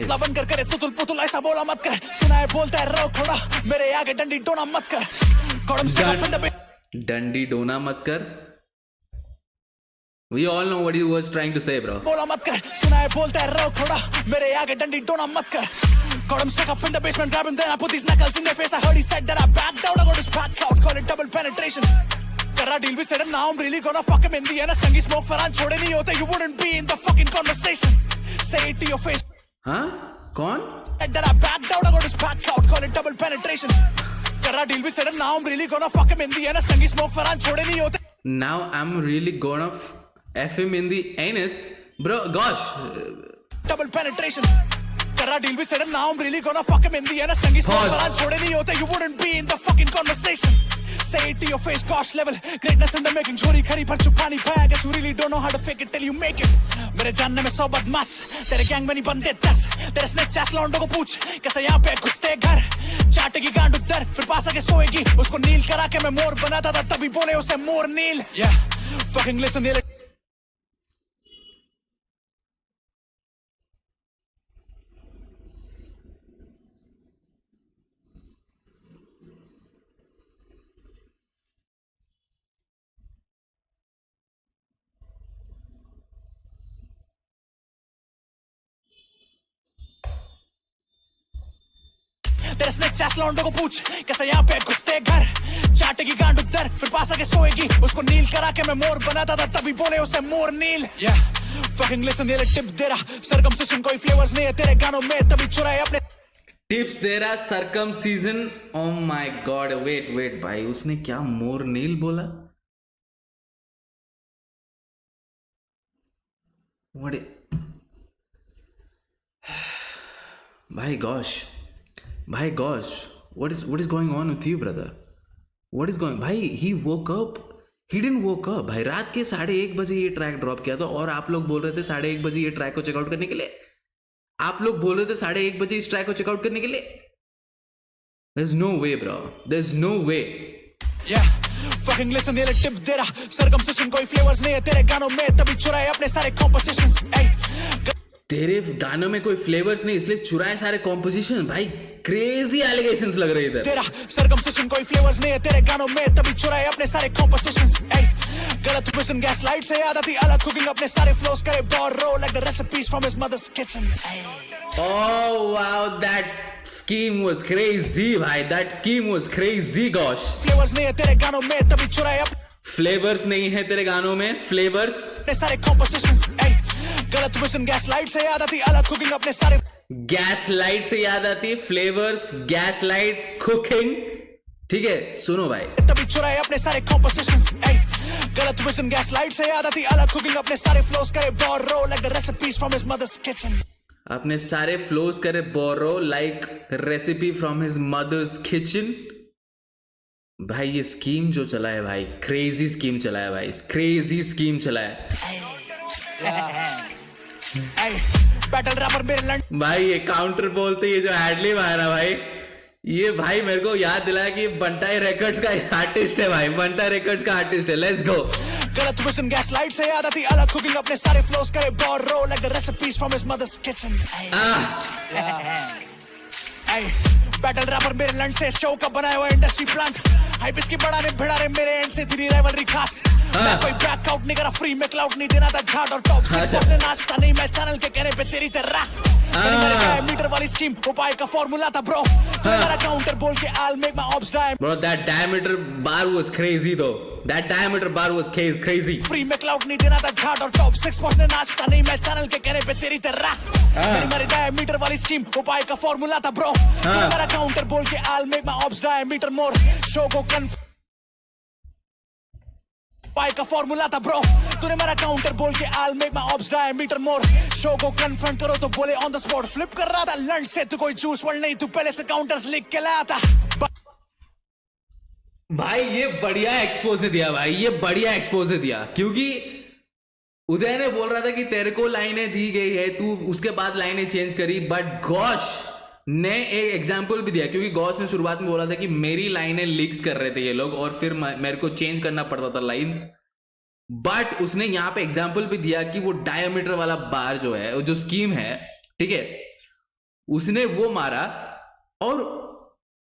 हाँ बन कर करे तुतुल पुतुल ऐसा बोला मत कर सुना है बोलता है रो खोड़ा मेरे आगे डंडी डोना मत कर. डंडी डोना मत कर. We all know what he was trying to say, bro. बोला मत कर सुना है बोलता है रो खोड़ा मेरे आगे डंडी डोना मत कर. Got him stuck up in the basement, grab him, then I put these knuckles in their face. I heard he said that I backed out, I got his back out, call it double penetration. Kara deal with said, now I'm really gonna fuck him in the end. Sangi smoke faran chhode nahi hote, you wouldn't be in the fucking conversation. Say it to your face. हाँ कौन? Said that I backed out, I got his back out, call it double penetration. Kara deal with said, now I'm really gonna fuck him in the end. Sangi smoke faran chhode nahi hote. Now I'm really gonna F him in the anus, bro. Gosh. Double penetration. Kara deal with said, now I'm really gonna fuck him in the end. Sangi smoke faran chhode nahi hote, you wouldn't be in the fucking conversation. Say it to your face, gosh level. Greatness in the making. Chori khari par chupani paya. Guess you really don't know how to fake it till you make it. मेरे जानने में 100 बदमाश, तेरे gang में नहीं बनते 10. तेरे snake chess लौंडों को पूछ कैसे यहाँ पे घुसते घर. चाटेगी गांड उधर, फिर पास आके सोएगी. उसको नील करा के मैं मोर बनाता था, तभी बोले उसे मोर नील. Yeah, fucking listen here. तेरे स्नेक चैस लौंडों को पूछ कैसे यहाँ पे घुसते घर. चाटेगी गांड उधर, फिर पास आके सोएगी. उसको नील करा के मैं मोर बनाता था, तभी बोले उसे मोर नील. Yeah, fucking listen, ये टिप दे रहा. सर्कमसिशन कोई फ्लेवर्स नहीं है तेरे गानों में, तभी चुराए अपने टिप्स दे रहा सरकम सीजन. ओ माय गॉड, वेट भाई, उसने क्या मोर नील बोला? What? भाई Gosh, what is going on with you, brother? What is going? भाई he woke up. He didn't woke up. भाई रात के 1:30 बजे ये ट्रैक ड्रॉप किया था और आप लोग बोल रहे थे 1:30 बजे ये ट्रैक को चेकआउट करने के लिए. आप लोग बोल रहे थे 1:30 बजे इस ट्रैक को चेकआउट करने के लिए. There's no way, bro. There's no way. Yeah, fucking listen, ये टिप दे रहा. Circumcision कोई flavors नहीं है तेरे गानों में, तभी चुराए अपने सारे compositions. तेरे गानों में कोई फ्लेवर्स नहीं इसलिए चुराए सारे कॉम्पोजिशन. भाई क्रेजी एलिगेशंस लग रहे इधर. तेरा सर्कमसिशन कोई फ्लेवर्स नहीं है तेरे गानों में, तभी चुराए अपने सारे कॉम्पोजिशंस. गलत मिशन गैस लाइट से याद आती अलग कुकिंग, अपने सारे फ्लोस करे borrow like the recipes from his mother's kitchen. Oh wow, that scheme was crazy, भाई. That scheme was crazy, gosh. Flavours नहीं है तेरे गानों में, तभी चुराए फ्लेवर्स नहीं है तेरे गानों में, फ्लेवर्स. अपने सारे कॉम्पोजिशंस. गलत मिशन गैस लाइट से याद आती अलग कुकिंग, अपने सारे गैस लाइट से याद आती फ्लेवर्स, गैस लाइट, कुकिंग. ठीक है, सुनो भाई. तभी चुराए अपने सारे कॉम्पोजिशंस. गलत मिशन गैस लाइट से याद आती अलग कुकिंग, अपने सारे फ्लोस करे borrow like the recipes from his mother's kitchen. अपने सारे फ्लोस करे borrow like recipe from his mother's kitchen. भाई ये स्कीम जो चला है भाई, क्रेजी स्कीम चला है भाई, क्रेजी स्कीम चला है बैटल रैपर मेरे लंड. भाई. ये काउंटर बोलते ये जो एडली मारा भाई, ये भाई मेरे को याद दिलाया कि बंटाई रिकॉर्ड्स का आर्टिस्ट है भाई. बंटाई रिकॉर्ड्स का आर्टिस्ट है. Let's go. गलत मिशन गैस लाइट से याद आती अलग कुकिंग, अपने सारे फ्लोस करे borrow like the recipes from his mother's kitchen. Battle rapper मेरे लंड से शो का बनाया हुआ इंडस्ट्री प्लांट. हाइप इसकी बढ़ाने भिड़ाने मेरे एंड से तेरी राइवलरी खास. मैं कोई बैकआउट नहीं करा, फ्री में क्लाउड नहीं देना था झाड़ और टॉप 6 ने नाचता नहीं मैं चैनल के कहने पे तेरी तरह. मीटर वाली स्कीम उपाय का फॉर्मूला था ब्रो. मेरा काउंटर बोल के I'll make my ops die. Bro, that diameter bar was crazy though. That diameter bar was crazy. Free में क्लाउड नहीं देना था झाड़ और टॉप 6 ने नाचता नहीं मैं चैनल के कहने पे तेरी तरह. मेरी डायमीटर वाली स्कीम उपाय का फॉर्मूला था ब्रो. मेरा काउंटर बोल के I'll make my ops diameter more. Show को उपाय का फॉर्मूला था ब्रो. तूने मेरा काउंटर बोल के I'll make my ops diameter more. Show को कन्फ्रंट करो तो बोले ऑन द स्पॉट फ्लिप कर रहा था लंच से. तू कोई जूस वर्ड नहीं, तू पहले से काउंटर्स लिख के लाया था भाई. ये बढ़िया एक्सपोज दिया भाई, ये बढ़िया एक्सपोज दिया. क्योंकि उदय ने बोल रहा था कि तेरे को लाइनें दी गई है, तू उसके बाद लाइनें चेंज करी. बट गॉश ने एक एग्जाम्पल भी दिया, क्योंकि गॉश ने शुरुआत में बोला था कि मेरी लाइनें लीक्स कर रहे थे ये लोग और फिर मेरे को चेंज करना पड़ता था लाइंस. बट उसने यहां पे एग्जाम्पल भी दिया कि वो डायमीटर वाला बार जो है, जो स्कीम है, ठीक है, उसने वो मारा और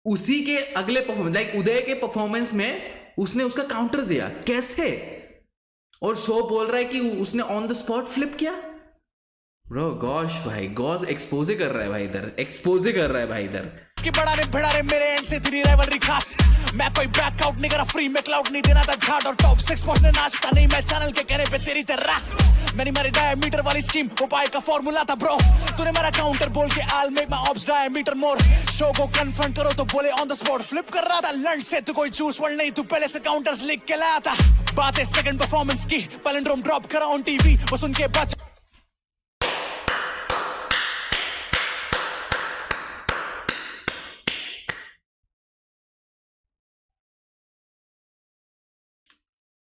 उसी के अगले परफॉर्मेंस लाइक उदय के परफॉर्मेंस में उसने उसका काउंटर दिया. कैसे? और शो बोल रहा है कि उसने ऑन द स्पॉट फ्लिप किया. ब्रो गॉश भाई, गॉश एक्सपोजे कर रहा है भाई इधर, एक्सपोजे कर रहा है भाई इधर. इसकी बढ़ाने भिड़ाने मेरे एंड से तेरी राइवलरी खास. मैं कोई बैकआउट नहीं करा, फ्री में क्लाउड नहीं देना था झाड़ और टॉप 6 ने नाचता नहीं मैं चैनल के कहने पे तेरी तरह. मेरी डायमीटर वाली स्कीम उपाय का फॉर्मूला था ब्रो. तूने मेरा काउंटर बोल के I'll make my ops diameter more. Show को कन्फ्रंट करो तो बोले ऑन द स्पॉट फ्लिप कर रहा था लंच से. तू कोई जूस वर्ड नहीं, तू पहले से काउंटर्स लिख के लाया था. बात है सेकंड परफॉर्मेंस की, पैलिंड्रोम ड्रॉप करा ऑन टीवी, बस उनके बच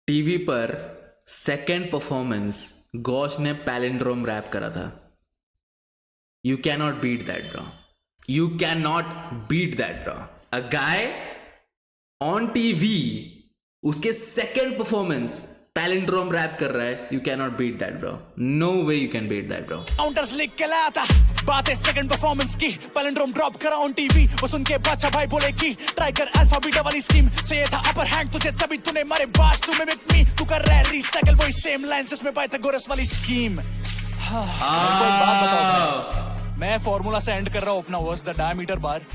टीवी पर सेकेंड परफॉर्मेंस गॉश ने पैलिंड्रोम रैप करा था. You can not beat that bro. You can not beat that bro. A guy on TV उसके सेकेंड परफॉर्मेंस पैलिंड्रोम रैप कर रहा है. You can not beat that bro. No way you can beat that bro. Counters लिख के लाया था. बात है सेकंड परफॉर्मेंस की, पैलिंड्रोम ड्रॉप करा ऑन टीवी, बस उनके बादशाह भाई बोले कि ट्राई कर अल्फा बीटा वाली स्कीम. चाहिए था अपर हैंड तुझे, तभी तूने मारे बास. तू मिमिक मी, तू कर रहा है रीसाइकिल वही सेम लाइंस जिसमें पाइथागोरस वाली स्कीम. मैं फॉर्मूला से एंड कर रहा हूं अपना वर्स द डायमीटर बार.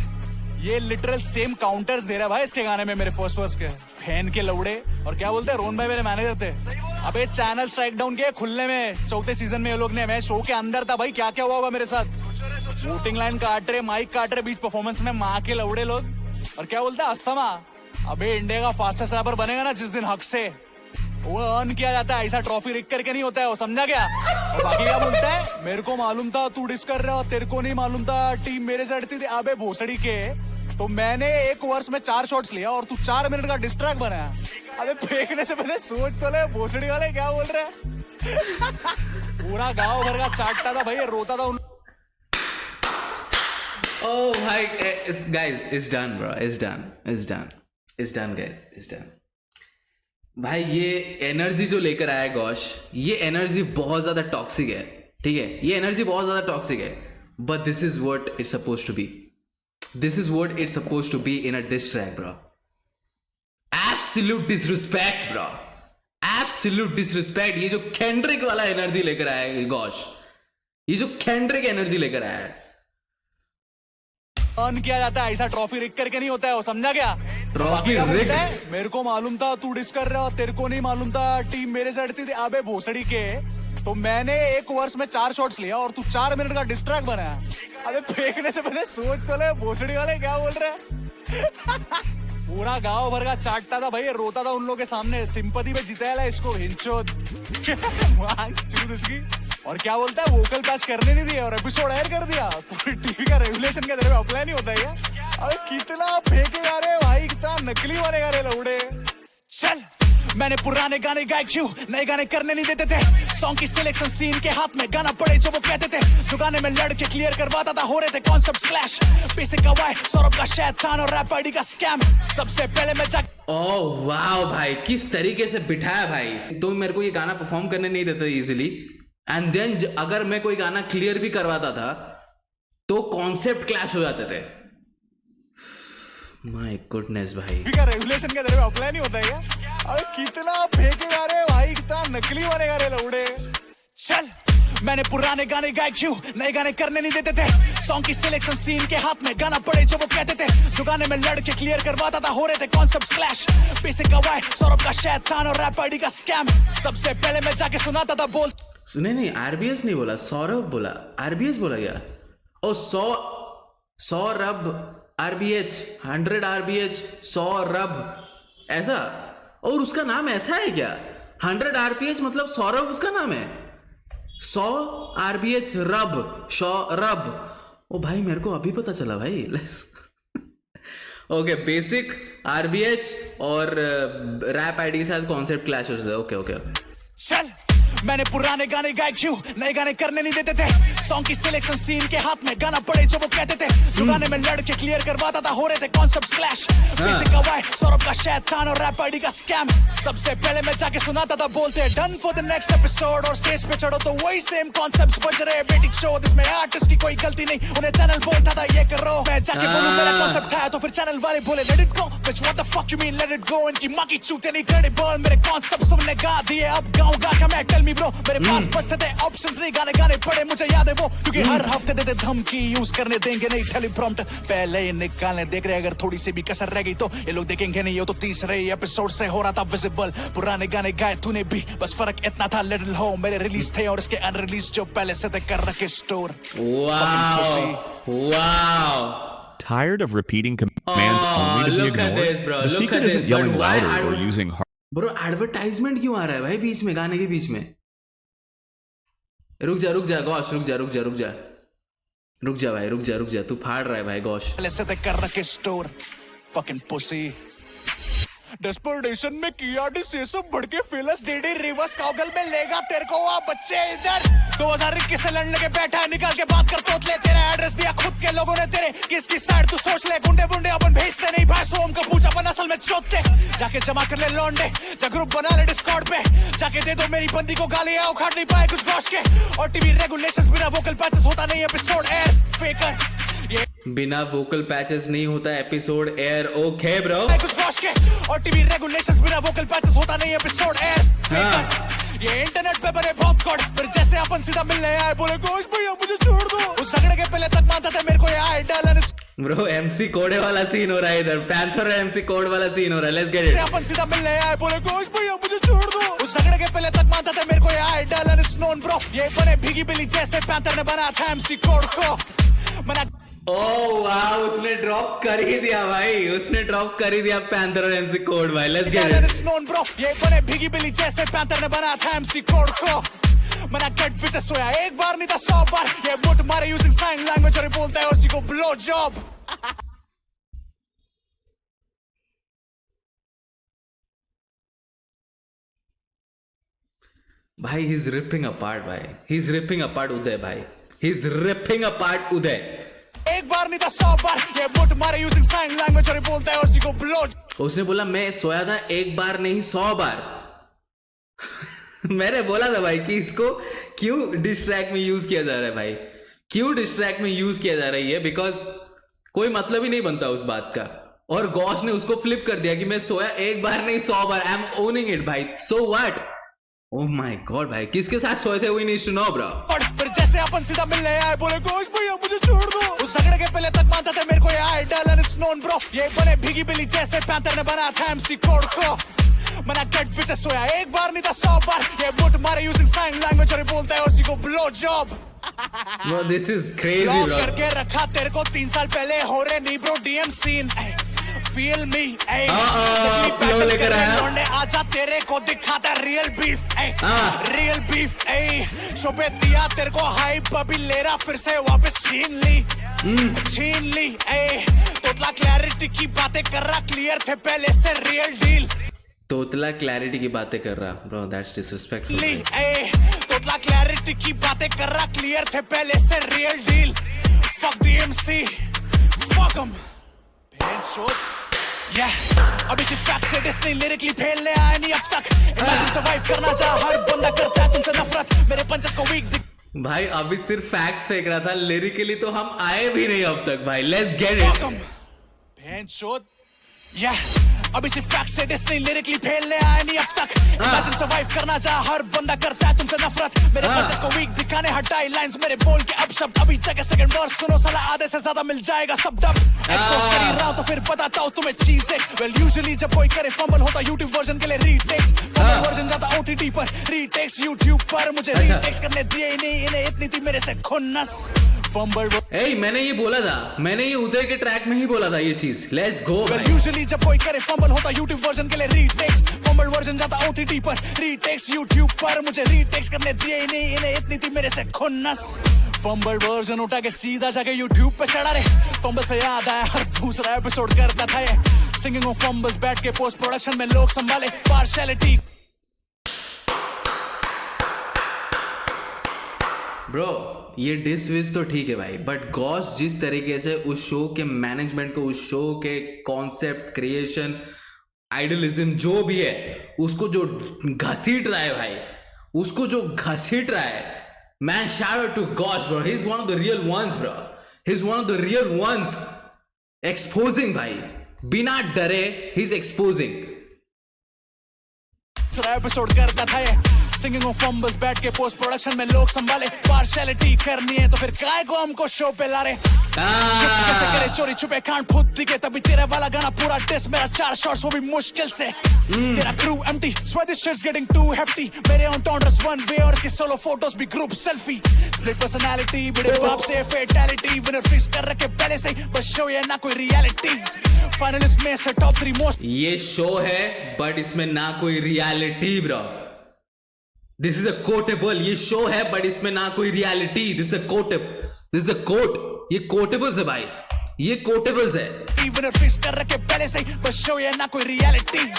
ये लिटरल सेम काउंटर्स दे रहा है भाई इसके गाने में मेरे फर्स्ट वर्स के. फैन के लौड़े. और क्या बोलते हैं, रोहन भाई मेरे मैनेजर थे. अबे चैनल स्ट्राइक डाउन किए खुलने में 4थे सीजन में ये लोग ने. मैं शो के अंदर था भाई, क्या क्या हुआ होगा मेरे साथ. शूटिंग लाइन काट रहे, माइक काट रहे बीच परफॉर्मेंस में, माँ के लौड़े लोग। और क्या बोलता है अस्थमा, अबे इंडिया का फास्टेस्ट रैपर बनेगा ना जिस दिन हक से, वो अर्न किया जाता है, ऐसा ट्रॉफी रिक करके नहीं होता है वो, समझा क्या? और बाकी क्या बोलता है, मेरे को मालूम था तू डिस कर रहा, तेरे को नहीं मालूम था टीम मेरे साइड से थी। अबे भोसड़ी के, तो मैंने एक ओवर्स में 4 शॉट्स लिया और तू 4 मिनट का डिस्ट्रैक्ट बनाया। अबे फेंकने से पहले सोच तो ले, भोसड़ी वाले क्या बोल रहे हैं। पूरा गांव भर का चाटता था भाई, रोता था। Oh, hi, guys, it's done, bro. It's done, guys, it's done. भाई ये एनर्जी जो लेकर आया गौश, ये एनर्जी बहुत ज्यादा टॉक्सिक है, ठीक है? ये एनर्जी बहुत ज्यादा टॉक्सिक है, but this is what it's supposed to be. This is what it's supposed to be in a diss track, bro. Absolute disrespect, bro. Absolute disrespect. ये जो केंड्रिक वाला एनर्जी लेकर आया है गौश, ये जो केंड्रिक एनर्जी लेकर आया है. अर्न किया जाता है, ऐसा ट्रॉफी रिक करके नहीं होता है वो, समझा क्या? ट्रॉफी रिक, मेरे को मालूम था तू डिस कर रहा, तेरे को नहीं मालूम था टीम मेरे साइड से थी। अबे भोसड़ी के, तो मैंने एक ओवर्स में 4 शॉट्स लिया और तू 4 मिनट का डिस्ट्रैक्ट बनाया। अबे फेंकने से पहले सोच तो ले, भोसड़ी वाले क्या बोल रहे हैं। पूरा गांव भर का चाटता था भाई, रोता था उन लोगों के सामने, सिंपैथी में जिताया इसको हिंचोद। चूद इसकी। और क्या बोलता है, वोकल पैच करने नहीं दिया और एपिसोड एयर कर दिया। पूरी टीवी का रेगुलेशन के तरफ अप्लाई नहीं होता है। अरे कितना फेंके जा रहे भाई, कितना नकली बनेगा रे लौड़े। चल मैंने पुराने गाने गाए क्यों, नए गाने करने नहीं देते थे। सॉन्ग की सिलेक्शन थी इनके हाथ में, गाना पड़े जो वो कहते थे। जो गाने में लड़के क्लियर करवाता था, हो रहे थे कॉन्सेप्ट क्लैश। बेसिक का वाई, सौरभ का शैतान और रैप आईडी का स्कैम। सबसे पहले मैं ओह वाओ भाई, किस तरीके से बिठाया भाई। तो मेरे को ये गाना परफॉर्म करने नहीं देता इजीली, एंड देन अगर मैं कोई गाना क्लियर भी करवाता था तो कॉन्सेप्ट क्लैश हो जाते थे। माय गुडनेस भाई, रेगुलेशन के तरफ अप्लाई नहीं होता है। अरे कितना फेंके जा रहे भाई, कितना नकली बनेगा रे लौड़े। चल मैंने पुराने गाने गाए क्यों, नए गाने करने नहीं देते थे। सॉन्ग की सिलेक्शन थी इनके हाथ में, गाना पड़े जो वो कहते थे। जो गाने में लड़के क्लियर करवाता था, हो रहे थे कॉन्सेप्ट क्लैश। बेसिक का वाई, सौरभ का शैतान और रैप आईडी का स्कैम। सबसे पहले मैं जाके सुनाता था बोल। सुने नहीं, आरबीएस नहीं बोला, सौरभ बोला, आरबीएस बोला क्या? ओ सौरभ आरबीएच, 100 आरबीएच, सौरभ, ऐसा? और उसका नाम ऐसा है क्या? 100 आरबीएच मतलब सौरभ उसका नाम है? 100 आरबीएच रब, सौरभ। ओ भाई मेरे को अभी पता चला भाई। ओके, बेसिक आरबीएच और रैप आईडी के साथ कॉन्सेप्ट क्लैश हो जाता है। ओके। चल मैंने पुराने गाने गाए क्यों, नए गाने करने नहीं देते थे। सॉन्ग की सिलेक्शन थी इनके हाथ में, गाना पड़े जो वो कहते थे। जो गाने में लड़के क्लियर करवाता था, हो रहे थे कॉन्सेप्ट क्लैश। बेसिक का वाई, सौरभ का शैतान और रैप आईडी का स्कैम। सबसे पहले मैं जाके सुनाता था बोलते, done for the next episode. और स्टेज पे चढ़ो तो वही सेम कॉन्सेप्ट्स बज रहे। बेटिक शो, इसमें आर्टिस्ट की कोई गलती नहीं, उन्हें चैनल बोलता था ये करो। मैं जाके बोलूं मेरा कॉन्सेप्ट है, तो फिर चैनल वाले बोले let it go. Bitch what the fuck you mean let it go. इनकी मां की चूते नहीं क्रेडिबल, मेरे कॉन्सेप्ट सबने गा दिए, अब गाऊंगा क्या मैं, टेल मी ब्रो। मेरे पास बचते थे ऑप्शंस नहीं, गाने पड़े मुझे याद है वो, क्योंकि हर हफ्ते देते धमकी, यूज करने देंगे नहीं टेलीप्रॉम्प्ट। पहले ही निकालने देख रहे, अगर थोड़ी सी भी कसर रह गई तो ये लोग देखेंगे नहीं। ये तो तीसरे एपिसोड से हो रहा था विजिबल। पुराने गाने गाए तूने भी, बस फर्क इतना था लिटिल हो, मेरे रिलीज थे और इसके अनरिलीज जो पहले से थे कर रखे store. Wow. Tired of repeating commands only to be look at ignored? this, bro. The Look secret at isn't this. yelling But why louder or using hard. Bro advertisement क्यों आ रहा है भाई बीच में, गाने के बीच में? रुक जा गौश, रुक जा भाई, रुक जा, तू फाड़ रहा है भाई गौश। पहले से थे कर रखे स्टोर, fucking pussy। डेस्परेशन में किया डिसे सब बढ़ के फेलस डेडी रिवर्स काउगल में लेगा तेरे को आ बच्चे इधर। 2021 से लड़ने के बैठा है, निकाल के बात कर तोतले। तेरा एड्रेस दिया खुद के लोगों ने तेरे, किसकी साइड तू सोच ले। गुंडे अपन भेजते नहीं भाई, सोम का पूजा अपन असल में चोतते। जाके जमा कर ले लौंडे, जा ग्रुप बना ले डिस्कॉर्ड पे, जाके दे दो मेरी बंदी को गाली, उखाड़ नहीं पाए कुछ गौश के। और टीवी रेगुलेशंस बिना वोकल पैचेस होता नहीं एपिसोड एयर फेकर। बिना वोकल पैचेस नहीं होता एपिसोड एयर। ओके ब्रो, कुछ गौश के। और टीवी रेगुलेशंस बिना वोकल पैचेस होता नहीं एपिसोड एयर फेकर। ये इंटरनेट पे बने पॉपकॉर्न, फिर जैसे अपन सीधा मिलने आए बोले घोष भैया मुझे छोड़ दो। उस झगड़े के पहले तक मानता था मेरे को ये आइडल। ब्रो एमसी कोड वाला सीन हो रहा है इधर, पैंथर और एमसी कोड वाला सीन हो रहा है। Let's get it. अपन सीधा मिलने आए बोले घोष भैया मुझे छोड़ दो। उस झगड़े के पहले तक मानता था मेरे को ये आइडल एंड स्नोन ब्रो। ये बने भीगी बिल्ली जैसे पैंथर ने बनाया था एमसी कोड को। मना ओ वाह, उसने ड्रॉप कर ही दिया भाई, उसने ड्रॉप कर ही दिया पैंथर और एमसी कोड भाई। Let's get it. स्नोन ब्रो, ये बने भीगी बिल्ली जैसे पैंथर ने बनाया था एमसी कोड को। मना गेट पीछे सोया एक बार नहीं था 100 बार, ये मुठ मारे यूजिंग साइन लैंग्वेज और बोलता है उसी को ब्लो जॉब। भाई ही इज रिपिंग अपार्ट भाई, ही इज रिपिंग अपार्ट उदय भाई, ही इज रिपिंग अपार्ट उदय। एक बार नहीं था 100 बार, ये मुठ मारे यूजिंग साइन लैंग्वेज और बोलता है उसी को ब्लो। उसने बोला मैं सोया था एक बार नहीं 100 बार। मैंने बोला था भाई कि इसको क्यों डिस्ट्रैक्ट में यूज किया जा रहा है भाई, क्यों डिस्ट्रैक्ट में यूज किया जा रहा है, बिकॉज कोई मतलब ही नहीं बनता उस बात का। और गॉश ने उसको फ्लिप कर दिया कि मैं सोया एक बार नहीं 100 बार, आई एम ओनिंग इट भाई, so what. Oh my God भाई, किसके साथ सोए थे we needs to know bro. और फिर जैसे अपन सीधा मिलने आए बोले गोश भैया मुझे छोड़ दो, उस झगड़े के पहले तक मानता था मेरे को ये आइडल एंड स्नोन ब्रो, ये बने भीगी बिल्ली जैसे पैंथर ने बनाया था एमसी कोड को। मना गेट पीछे सोया एक बार नहीं था 100 बार, ये मुठ मारे यूजिंग साइन लैंग्वेज और बोलता है उसी को blow job. Bro, this is crazy, lock bro. करके रखा तेरे को 3 साल पहले, हो रहे नहीं bro DM scene, feel me flow लेकर आया। आजा तेरे को दिखाता रियल बीफ, रियल बीफ। शोभे दिया तेरे को हाइप, अभी ले रहा फिर से वापस छीन ली। तोतला क्लैरिटी की बातें कर रहा, क्लियर थे पहले से रियल डील। तोतला क्लैरिटी की बातें कर रहा ब्रो, दैट्स डिसरिस्पेक्टफुल। तोतला क्लैरिटी की बातें कर रहा, क्लियर थे पहले से रियल डील। फक दी एमसी, फक हम। अभी सिर्फ फैक्ट से डिस नहीं, लिरिकली फैलने आए नहीं अब तक। इमेजिन सर्वाइव करना चाह हर बंदा करता है तुमसे नफरत, मेरे पंचेस को वीक भाई अभी सिर्फ फैक्ट्स फेंक रहा था, लिरिकली तो हम आए भी नहीं अब तक भाई। Let's get it. अभी सिर्फ फैक्ट से डिस नहीं, लिरिकली फैलने आए नहीं अब तक। इमेजिन सर्वाइव करना चाह हर बंदा करता है तुमसे नफरत, मेरे पंचेस को वीक दिखाने हटाई लाइंस मेरे बोल के अब शब्द। अभी जगह सेकंड वर्स सुनो साला, आधे से ज्यादा मिल जाएगा सब डब। एक्सपोज कर ही रहा हूं तो फिर बताता हूं तुम्हें चीजें। वेल यूजुअली जब कोई करे फंबल होता यूट्यूब वर्जन के लिए रीटेक्स, फंबल वर्जन जाता ओटीटी पर, रीटेक्स यूट्यूब पर। मुझे रीटेक्स करने दिए ही नहीं, इन्हें इतनी थी मेरे से खुन्नस। फंबल मैंने ये बोला था, मैंने ये उदय के ट्रैक में ही बोला था ये चीज। लेट्स गो भाई। यूजुअली जब कोई करे फंबल होता यूट्यूब वर्जन के लिए रीटेक्स, फंबल वर्जन जाता ओटीटी पर, रीटेक्स यूट्यूब पर। मुझे रीटेक्स करने दिए ही नहीं, इन्हें इतनी थी मेरे से खुन्नस। फंबल वर्जन उठा के सीधा जाके यूट्यूब पे चढ़ा रे। फंबल से याद आया हर दूसरा एपिसोड करता था ये, सिंगिंग ऑफ फंबल्स बैठ के पोस्ट प्रोडक्शन में लोग संभाले पार्शियलिटी। ब्रो ये डिस विस तो ठीक है भाई, बट गॉश जिस तरीके से उस शो के मैनेजमेंट को, उस शो के कॉन्सेप्ट क्रिएशन, आइडलिज्म जो भी है, उसको जो घसीट रहा है भाई, उसको जो घसीट रहा है, man shout out to Gosh bro, he is one of the real ones bro, he is one of the real ones exposing भाई, बिना डरे ही इज एक्सपोजिंग। एपिसोड करता था ये, सिंगिंग ऑफ फंबल्स बैठ के पोस्ट प्रोडक्शन में लोग संभाले पार्शियलिटी करनी है तो फिर काय को हमको शो पे ला रहे। कैसे करे चोरी छुपे कांड खुद दिखे, तभी तेरे वाला गाना पूरा डिस, मेरा 4 शॉट्स वो भी मुश्किल से। तेरा crew empty, swear this shit's getting too hefty। मेरे ऑन टॉन्डर्स वन वे और इसके सोलो फोटोज भी ग्रुप सेल्फी। स्प्लिट पर्सनालिटी, बड़े बाप से फेटालिटी, विनर फिक्स कर रखे पहले से, बस शो ये ना कोई रियलिटी। फाइनलिस्ट में से टॉप 3 मोस्ट। ये शो है बट इसमें ना कोई reality bro, this is a quotable. ये शो है बट इसमें ना कोई reality, this is a quotable, this is a quote, ये कोटेबल्स है भाई, ये कोटेबल्स है। विनर फिक्स कर रखे पहले से, बस शो ये ना कोई रियलिटी।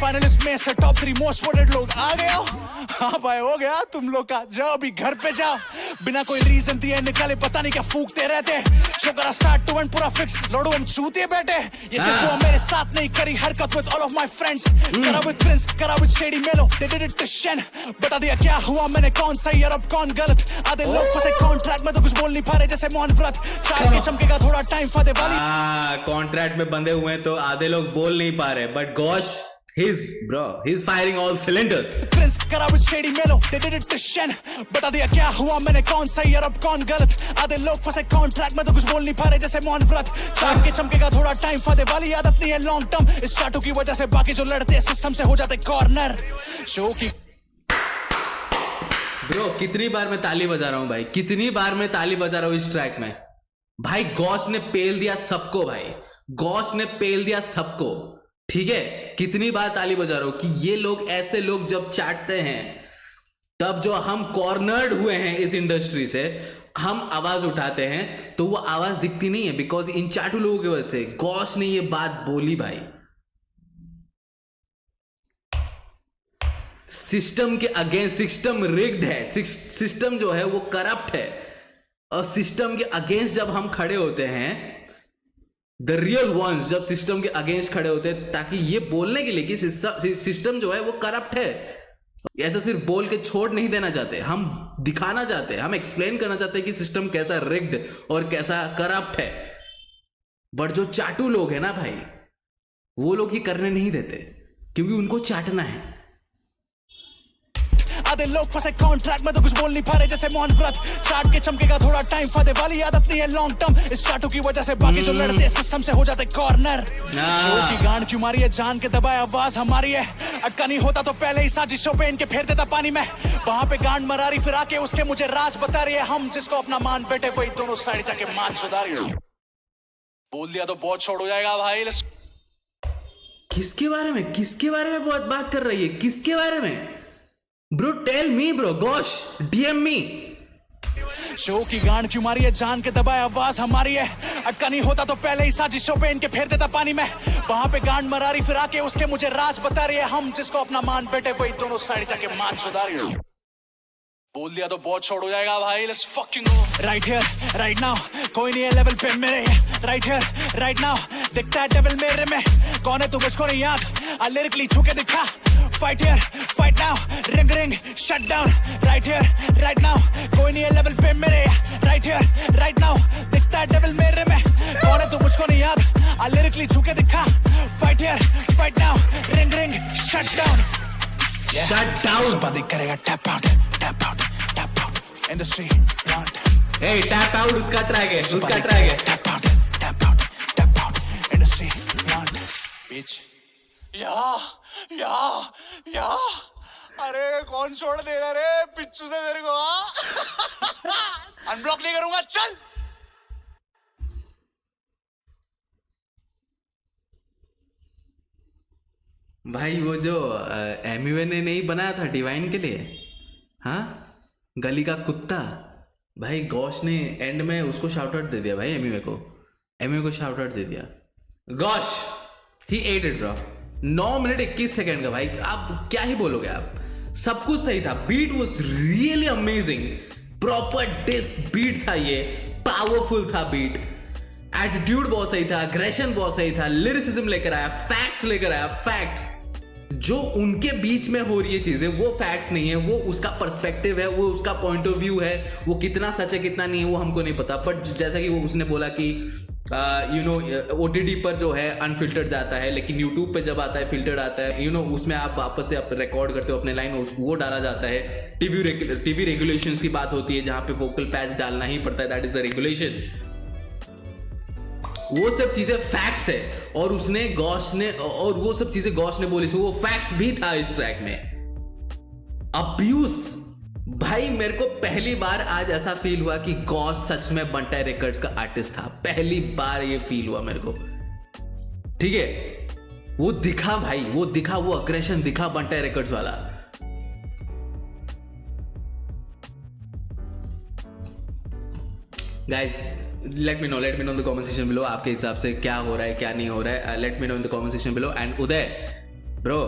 फाइनलिस्ट में से टॉप 3 मोस्ट वोटेड लोग आ गए हो। हाँ भाई हो गया तुम लोग का, जाओ अभी घर पे जाओ। बिना कोई रीजन दिए निकाले पता नहीं क्या फूकते रहते। शो करा स्टार्ट टू एंड पूरा फिक्स, लड़ो हम चूते बैठे। ये सिर्फ वो मेरे साथ नहीं करी हरकत with all of my friends. करा विद प्रिंस, करा विद शेडी मेलो, दे डिड इट टू शन। बता दिया क्या हुआ मैंने, कौन सही और अब कौन गलत। आधे लोग फंसे कॉन्ट्रैक्ट में तो कुछ बोल नहीं पा रहे जैसे मौन व्रत। चाय के चमकेगा थोड़ा टाइम फादे वाली। कॉन्ट्रैक्ट में बंधे हुए हैं तो आधे लोग बोल नहीं पा रहे, but gosh he's firing all cylinders। Prince करा with shady mellow, they did it to Shen। बता दिया क्या हुआ मैंने, कौन सही और अब कौन गलत। आधे लोग फंसे कॉन्ट्रैक्ट में तो कुछ बोल नहीं पा रहे जैसे मौन व्रत। चाय के चमकेगा थोड़ा टाइम फादे वाली आदत नहीं है लॉन्ग टर्म। इस चाटू की वजह से बाकी जो लड़ते सिस्टम से हो जाते कॉर्नर। शो की ब्रो कितनी बार मैं ताली बजा रहा हूं भाई, कितनी बार मैं ताली बजा रहा हूं इस ट्रैक में भाई गॉश ने पेल दिया सबको, भाई गॉश ने पेल दिया सबको। ठीक है, कितनी बार ताली बजा रहा हूं कि ये लोग, ऐसे लोग जब चाटते हैं तब जो हम कॉर्नर्ड हुए हैं इस इंडस्ट्री से, हम आवाज उठाते हैं तो वो आवाज दिखती नहीं है, बिकॉज इन चाटू लोगों की वजह से गॉश ने ये बात बोली। भाई सिस्टम के अगेंस्ट, सिस्टम रिग्ड है, सिस्टम जो है वो करप्ट है, और सिस्टम के अगेंस्ट जब हम खड़े होते हैं, द रियल वंस जब सिस्टम के अगेंस्ट खड़े होते हैं, ताकि ये बोलने के लिए कि सिस्टम जो है वो करप्ट है, ऐसा सिर्फ बोल के छोड़ नहीं देना चाहते, हम दिखाना चाहते हैं, हम एक्सप्लेन करना चाहते हैं कि सिस्टम कैसा रिग्ड और कैसा करप्ट है। बट जो चाटू लोग हैं ना भाई, वो लोग ही करने नहीं देते, क्योंकि उनको चाटना है। आधे लोग फंसे कॉन्ट्रैक्ट में तो कुछ बोल नहीं पा रहे जैसे मौन व्रत। चाट के चमकेगा थोड़ा टाइम, फायदे वाली आदत नहीं है लॉन्ग टर्म। इस चाटू की वजह से बाकी जो लड़ते सिस्टम से हो जाते कॉर्नर। शो की गांड क्यों मारी है, जान के दबाए आवाज हमारी है। अटका नहीं होता तो पहले ही साजिशों पे इनके फेर देता पानी में। वहां पे गांड मरारी फिर आके उसके मुझे राज बता रही है। हम जिसको अपना मान बैठे वही दोनों साइड जाके मान सुधारी। बोल दिया तो बहुत छोड़ हो जाएगा भाई। किसके बारे में बहुत बात कर रही है, किसके बारे में? Bro tell me bro, Gosh DM me. Show की गांड क्यों मारी है, जान के दबाए आवाज हमारी है। अटका नहीं होता तो पहले ही साजिशों पे इनके फेर देता पानी में। वहां पे गांड मरारी फिर आके उसके मुझे राज बता रही है। हम जिसको अपना मान बैठे वही दोनों साइड जाके मान सुधारी। बोल दिया तो बहुत छोड़ हो जाएगा भाई। Let's fucking go. Right here right now, कोई नहीं है लेवल पे मेरे। राइट हियर राइट नाउ, दिखता है डेविल मेरे में। कौन है तू मुझको नहीं याद, आ लिरिकली छू के दिखा। Fight here fight now, ring ring shut down. Right here right now, कोई नहीं है लेवल पे मेरे। राइट हियर राइट नाउ, दिखता है डेविल मेरे में। कौन है तू मुझको नहीं याद, आ लिरिकली छू के दिखा। Fight here fight now, ring ring shut down. Shut down बंदी करेगा tap out tap out tap out. Industry plant, a tap out उसका ट्रैक है, उसका ट्रैक है। Tap out tap out tap out. Industry plant बीच। या अरे कौन छोड़ देगा रे पिच्चू से तेरे को? अनब्लॉक नहीं करूंगा, चल। भाई वो जो एमयूए ने नहीं बनाया था डिवाइन के लिए, हाँ गली का कुत्ता, भाई गॉश ने एंड में उसको शाउट आउट दे दिया भाई। एमयूए को शाउट आउट दे दिया। Gosh he at it bro. 9 minute 21 second का भाई, आप क्या ही बोलोगे आप। सब कुछ सही था, beat was really amazing, proper diss beat था, ये पावरफुल था बीट। एटीट्यूड बहुत सही था, अग्रेशन बहुत सही था, लिरिसिज्म लेकर आया, फैक्ट्स लेकर आया। फैक्ट्स जो उनके बीच में हो रही है चीजें, वो फैक्ट्स नहीं है, वो उसका पर्सपेक्टिव है, वो उसका पॉइंट ऑफ व्यू है। वो कितना सच है कितना नहीं है वो हमको नहीं पता। बट जैसा कि वो उसने बोला कि OTT पर जो है अनफिल्टर्ड जाता है, लेकिन यूट्यूब पे जब आता है फिल्टर्ड आता है, उसमें आप वापस से रिकॉर्ड करते हो अपने लाइन, वो डाला जाता है। टीवी रेगुलेशंस की बात होती है, जहां पे वोकल पैच डालना ही पड़ता है, दैट इज द रेगुलेशन। वो सब चीजें फैक्ट्स है, और उसने गॉश ने, और वो सब चीजें गॉश ने बोली, सो वो फैक्ट्स भी था इस ट्रैक में। अब्यूज भाई, मेरे को पहली बार आज ऐसा फील हुआ कि गॉश सच में बंटाई रिकॉर्ड्स का आर्टिस्ट था। पहली बार ये फील हुआ मेरे को। ठीक है, वो दिखा भाई, वो दिखा, वो अग्रेशन दिखा बंटाई रिकॉर्ड्स वाला। Guys let me know in the comment section below आपके हिसाब से क्या हो रहा है क्या नहीं हो रहा है। let me know in the comment section below। and Uday bro,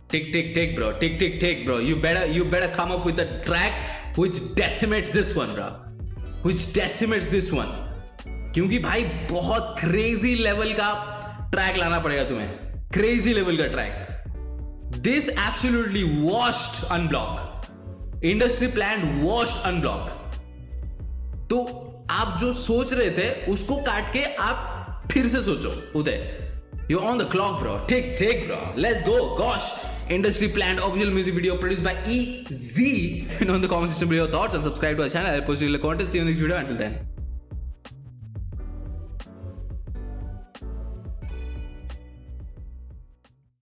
tick bro, tick bro, you better come up with a track which decimates this one bro, क्योंकि भाई बहुत क्रेजी लेवल का ट्रैक लाना पड़ेगा तुम्हें, क्रेजी लेवल का track. This absolutely washed unblock, industry plan washed unblock. तो आप जो सोच रहे थे उसको काट के आप फिर से सोचो Uday. You on the clock bro, tick bro, let's go. Gosh industry planned official music video produced by EZ. In the comment section below your thoughts and subscribe to our channel. I'll post you the content. See you in the next video. Until then.